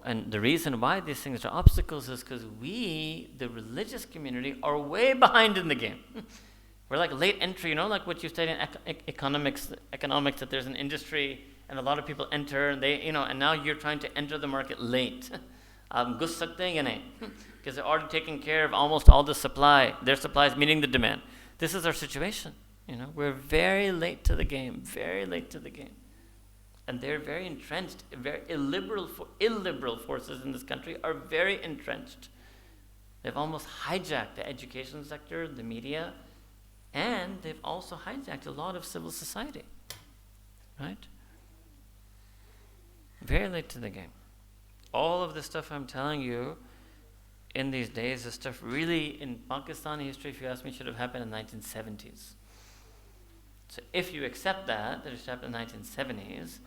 And the reason why these things are obstacles is because we, the religious community, are way behind in the game. We're like late entry, like what you study in economics, that there's an industry and a lot of people enter and and now you're trying to enter the market late. Because they're already taking care of almost all the supply. Their supply is meeting the demand. This is our situation. We're very late to the game, very late to the game. And they're very entrenched, very illiberal forces in this country are very entrenched. They've almost hijacked the education sector, the media, and they've also hijacked a lot of civil society. Right? Very late to the game. All of the stuff I'm telling you in these days, the stuff really in Pakistani history, if you ask me, should have happened in the 1970s. So if you accept that it should happen in the 1970s,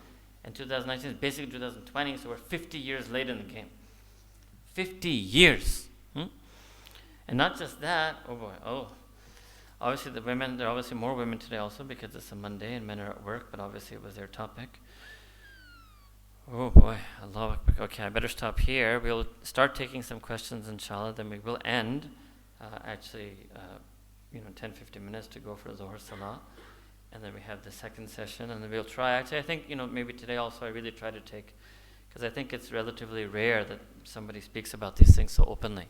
and 2019 is basically 2020, so we're 50 years late in the game. 50 years. And not just that, obviously the women, there are obviously more women today also because it's a Monday and men are at work, but obviously it was their topic. Oh boy, Allah Akbar. Okay, I better stop here. We'll start taking some questions inshallah, then we will end 10-15 minutes to go for Zohar Salah. And then we have the second session, and then we'll try. Actually, I think, maybe today also I really try to take, because I think it's relatively rare that somebody speaks about these things so openly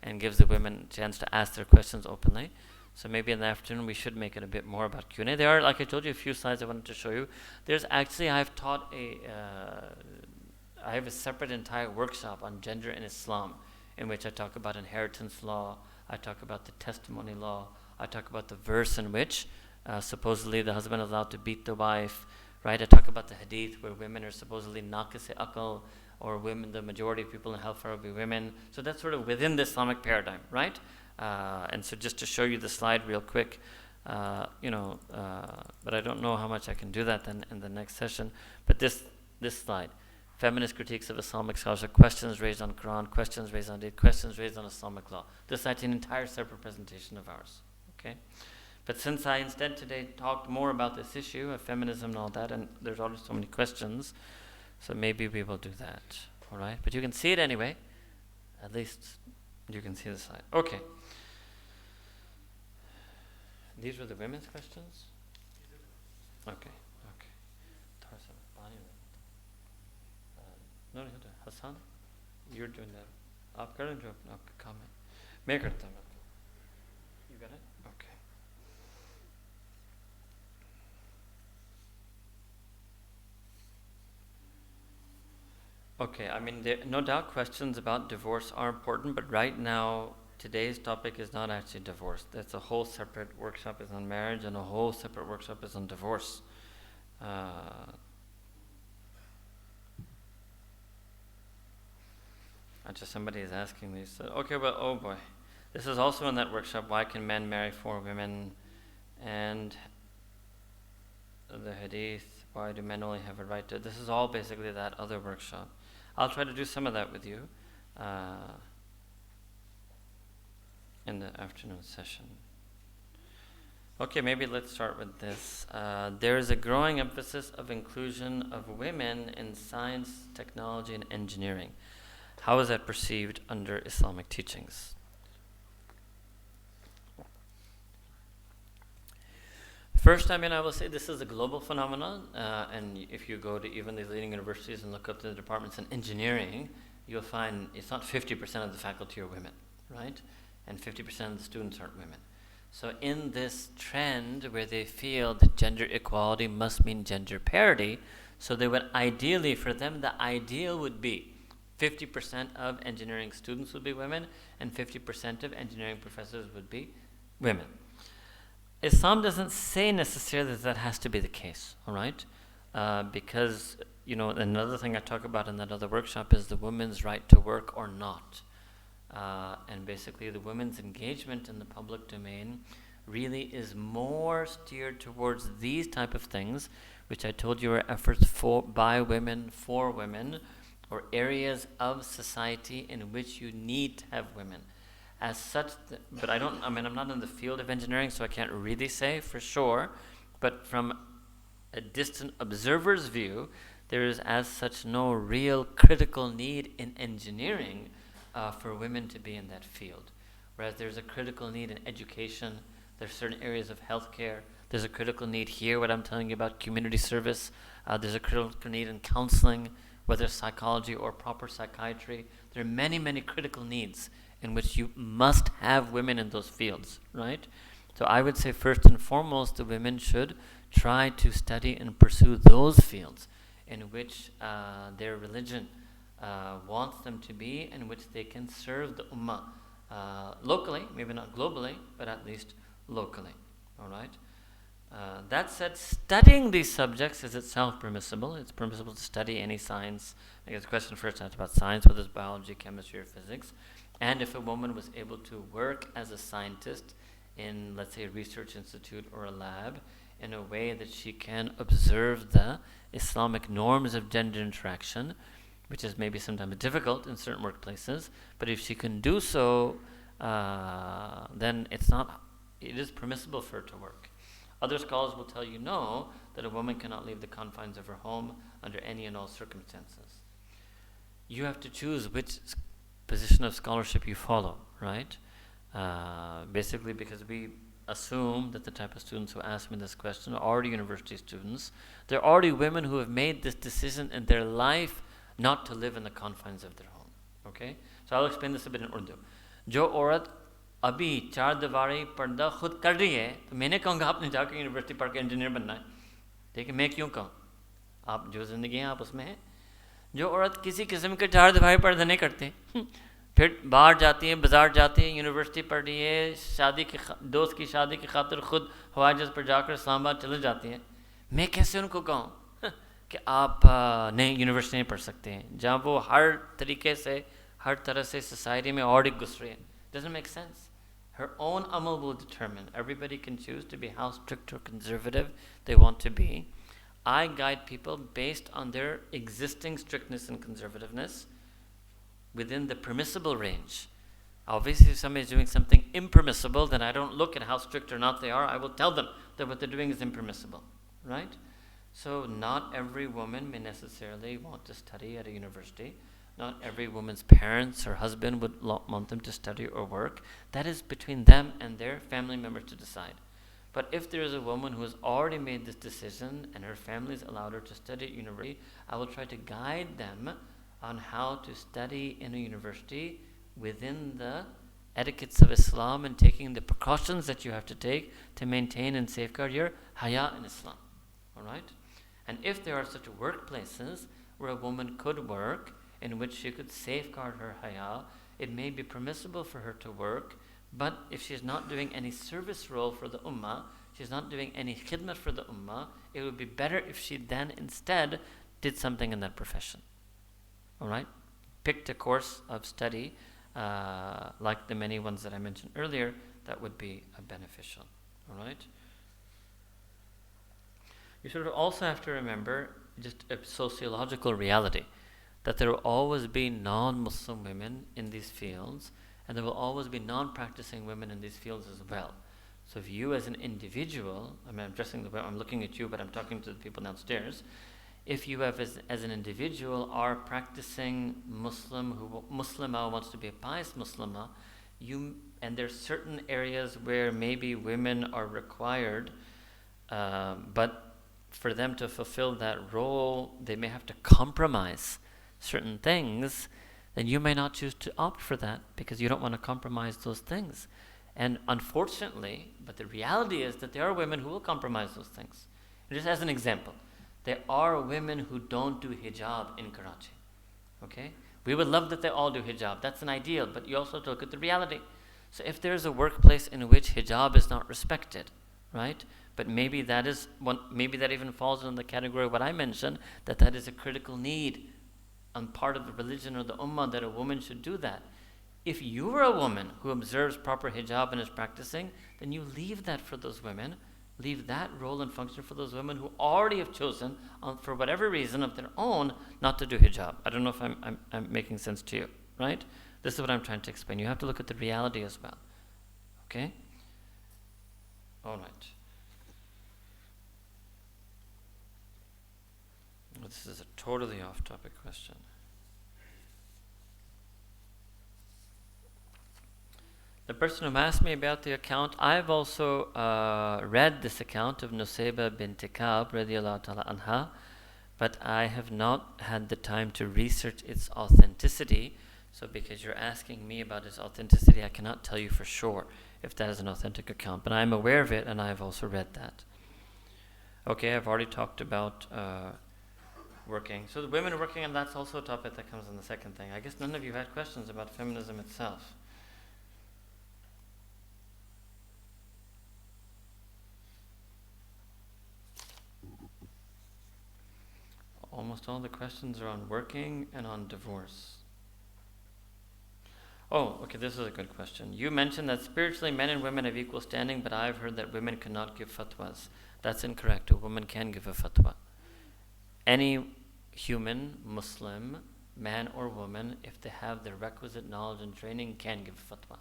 and gives the women a chance to ask their questions openly. So maybe in the afternoon we should make it a bit more about Q&A. There are, like I told you, a few slides I wanted to show you. There's actually, I have a separate entire workshop on gender in Islam, in which I talk about inheritance law, I talk about the testimony law, I talk about the verse in which supposedly the husband is allowed to beat the wife, right? I talk about the hadith where women are supposedly naqis akal, or women, the majority of people in hellfire will be women. So that's sort of within the Islamic paradigm, right? And so just to show you the slide real quick, but I don't know how much I can do that then in the next session. But this slide, feminist critiques of Islamic scholarship, questions raised on Quran, questions raised on Hadith, questions raised on Islamic law. This is actually an entire separate presentation of ours, okay? But since I instead today talked more about this issue of feminism and all that, and there's already so many questions, so maybe we will do that, all right? But you can see it anyway. At least you can see the slide. Okay. These were the women's questions? Okay. No, Hassan, you're doing that. आप करें जो आपका काम है, मैं करता हूँ. You got it? Okay. Okay, no doubt questions about divorce are important, but right now today's topic is not actually divorce. That's a whole separate workshop is on marriage, and a whole separate workshop is on divorce. Just somebody is asking me, so okay, well, oh boy, this is also in that workshop. Why can men marry 4 women? And the hadith, why do men only have a right to? This is all basically that other workshop. I'll try to do some of that with you in the afternoon session. Okay, maybe let's start with this. There is a growing emphasis of inclusion of women in science, technology, and engineering. How is that perceived under Islamic teachings? First, I will say this is a global phenomenon, and if you go to even these leading universities and look up to the departments in engineering, you'll find it's not 50% of the faculty are women, right? And 50% of the students aren't women. So in this trend where they feel that gender equality must mean gender parity, so they would ideally, for them, the ideal would be 50% of engineering students would be women, and 50% of engineering professors would be women. Islam doesn't say necessarily that has to be the case, all right? Because, another thing I talk about in that other workshop is the woman's right to work or not. And basically the women's engagement in the public domain really is more steered towards these type of things, which I told you are efforts by women, for women, or areas of society in which you need to have women. As such, but I'm not in the field of engineering, so I can't really say for sure, but from a distant observer's view, there is as such no real critical need in engineering for women to be in that field. Whereas there's a critical need in education, there's certain areas of healthcare, there's a critical need here, what I'm telling you about community service, there's a critical need in counseling, whether psychology or proper psychiatry. There are many, many critical needs in which you must have women in those fields, right? So I would say first and foremost, the women should try to study and pursue those fields in which their religion wants them to be, in which they can serve the ummah locally, maybe not globally, but at least locally, all right? That said, studying these subjects is itself permissible. It's permissible to study any science. I guess the question first asked about science, whether it's biology, chemistry, or physics. And if a woman was able to work as a scientist in, let's say, a research institute or a lab, in a way that she can observe the Islamic norms of gender interaction, which is maybe sometimes difficult in certain workplaces, but if she can do so, then it is permissible for her to work. Other scholars will tell you no, that a woman cannot leave the confines of her home under any and all circumstances. You have to choose which position of scholarship you follow, right? Basically because we assume that the type of students who ask me this question are already university students. They're already women who have made this decision in their life not to live in the confines of their home. Okay? So I'll explain this a bit in Urdu. Jo औरत अभी 4 दीवारी पर्दा खुद कर रही है, तो मैंने कहूँगा आपने जाकर यूनिवर्सिटी पढ़ के इंजीनियर बनना है, ठीक है? मैं क्यों कहूँ? आप जो ज़िंदगी हैं आप उसमें हैं. जो औरत किसी किस्म के 4 दीवारी पर्दा नहीं करते, फिर बाहर जाती है, बाज़ार जाती है, यूनिवर्सिटी पढ़ रही है, दोस्त की शादी की खातिर खुद हवाई जहाज़ पर जाकर इस्लामाबाद चले जाती हैं, मैं कैसे उनको कहूँ कि आप नहीं यूनिवर्सिटी नहीं पढ़ सकते हैं, जहाँ वो हर तरीके से, हर तरह से सोसाइटी में और घुस रही है. Doesn't make sense. Her own amal will determine. Everybody can choose to be how strict or conservative they want to be. I guide people based on their existing strictness and conservativeness within the permissible range. Obviously, if somebody is doing something impermissible, then I don't look at how strict or not they are. I will tell them that what they're doing is impermissible, right? So not every woman may necessarily want to study at a university. Not every woman's parents or husband would want them to study or work. That is between them and their family members to decide. But if there is a woman who has already made this decision and her family has allowed her to study at university, I will try to guide them on how to study in a university within the etiquettes of Islam and taking the precautions that you have to take to maintain and safeguard your haya in Islam. All right? And if there are such workplaces where a woman could work, in which she could safeguard her haya, it may be permissible for her to work, but if she's not doing any service role for the ummah, she's not doing any khidmat for the ummah, it would be better if she then instead did something in that profession. All right? Picked a course of study, like the many ones that I mentioned earlier, that would be beneficial. All right? You sort of also have to remember just a sociological reality, that there will always be non-Muslim women in these fields, and there will always be non-practicing women in these fields as well. So if you as an individual, I'm looking at you, but I'm talking to the people downstairs, if you have as an individual are practicing Muslimah wants to be a pious Muslimah, and there's certain areas where maybe women are required, but for them to fulfill that role, they may have to compromise certain things, then you may not choose to opt for that because you don't want to compromise those things. And unfortunately, but the reality is that there are women who will compromise those things. And just as an example, there are women who don't do hijab in Karachi. Okay? We would love that they all do hijab. That's an ideal, but you also have to look at the reality. So if there's a workplace in which hijab is not respected, right? But maybe that even falls in the category of what I mentioned, that is a critical need on part of the religion or the ummah, that a woman should do that. If you are a woman who observes proper hijab and is practicing, then you leave that for those women, leave that role and function for those women who already have chosen, for whatever reason of their own, not to do hijab. I don't know if I'm making sense to you, right? This is what I'm trying to explain. You have to look at the reality as well. Okay? All right. This is a totally off-topic question. The person who asked me about the account, I've also read this account of Nusayba bint Ka'b radiallahu ta'ala anha, but I have not had the time to research its authenticity. So because you're asking me about its authenticity, I cannot tell you for sure if that is an authentic account. But I'm aware of it, and I've also read that. Okay, I've already talked about working. So the women working, and that's also a topic that comes in the second thing. I guess none of you had questions about feminism itself. Almost all the questions are on working and on divorce. Oh, okay, this is a good question. You mentioned that spiritually men and women have equal standing, but I've heard that women cannot give fatwas. That's incorrect. A woman can give a fatwa. Any human, Muslim, man or woman, if they have the requisite knowledge and training, can give a fatwa.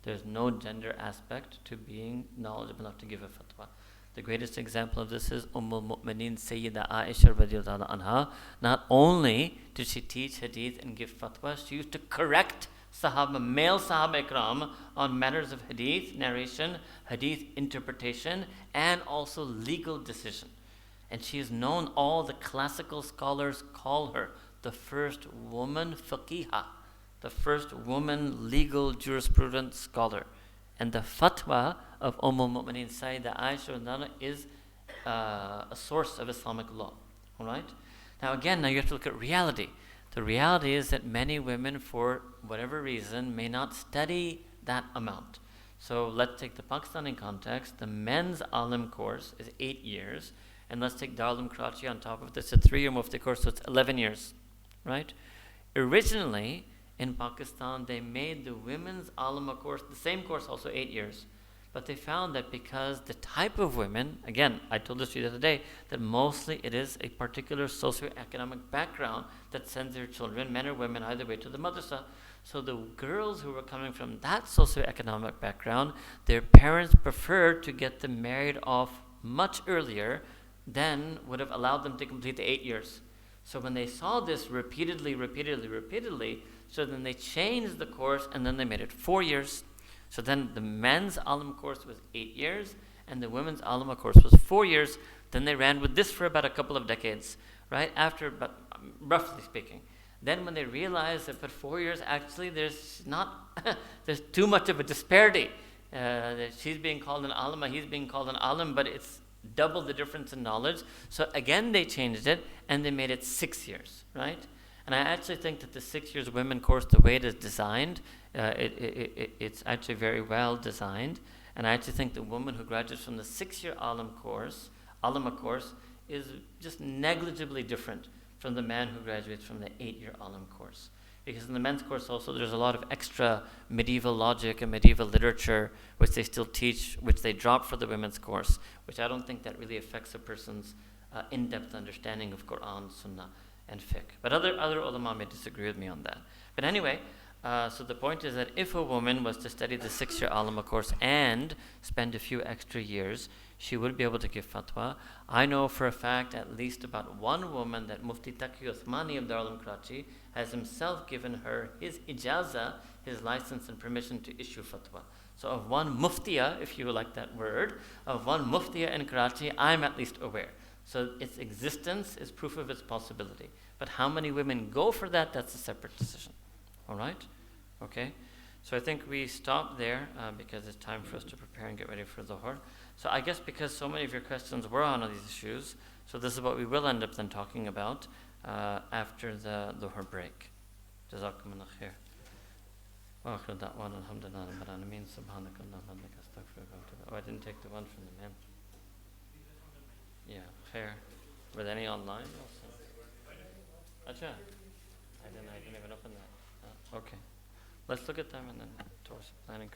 There's no gender aspect to being knowledgeable enough to give a fatwa. The greatest example of this is al-Mu'mineen Sayyida Aisha radiallahu anha. Not only did she teach hadith and give fatwa, she used to correct male Sahaba Ikram on matters of hadith narration, hadith interpretation, and also legal decision. And she is known, all the classical scholars call her the first woman faqihah, the first woman legal jurisprudence scholar. And the fatwa of al-Mu'mineen Sayyida Aisha is a source of Islamic law. All right? Now you have to look at reality. The reality is that many women, for whatever reason, may not study that amount. So let's take the Pakistani context. The men's alim course is 8 years. And let's take Darul Uloom Karachi on top of this, a 3-year mufti course, so it's 11 years. Right? Originally, in Pakistan, they made the women's alima course, the same course, also 8 years. But they found that because the type of women, again, I told this to you the other day, that mostly it is a particular socioeconomic background that sends their children, men or women, either way, to the madrasa. So the girls who were coming from that socioeconomic background, their parents preferred to get them married off much earlier than would have allowed them to complete the 8 years. So when they saw this repeatedly, so then they changed the course and then they made it 4 years. So then the men's alim course was 8 years and the women's alima course was 4 years. Then they ran with this for about a couple of decades, right? After, but roughly speaking. Then when they realized that for 4 years, actually there's too much of a disparity. She's being called an alima, he's being called an alim, but it's double the difference in knowledge. So again, they changed it and they made it 6 years, right? And I actually think that the 6 years women course, the way it is designed, it's actually very well designed. And I actually think the woman who graduates from the 6-year Alama course, is just negligibly different from the man who graduates from the 8-year Alim course. Because in the men's course also, there's a lot of extra medieval logic and medieval literature which they still teach, which they drop for the women's course, which I don't think that really affects a person's in-depth understanding of Quran, Sunnah, and fiqh. But other ulama may disagree with me on that. But anyway, so the point is that if a woman was to study the 6-year Alama course and spend a few extra years, she would be able to give fatwa. I know for a fact at least about one woman that Mufti Taqi Uthmani of Darul Uloom Karachi has himself given her his ijaza, his license and permission to issue fatwa. So of one muftiya, if you like that word, of one muftiya in Karachi, I'm at least aware. So its existence is proof of its possibility. But how many women go for that, that's a separate decision. All right? Okay? So I think we stop there because it's time for us to prepare and get ready for Dhuhr. So I guess because so many of your questions were on these issues, so this is what we will end up then talking about after the Dhuhr break. Jazakumullah khair. Oh, I didn't take the one from the mem. Yeah, khair. Were there any online also? Acha. I didn't even open that. Okay. Let's look at them and then towards planning.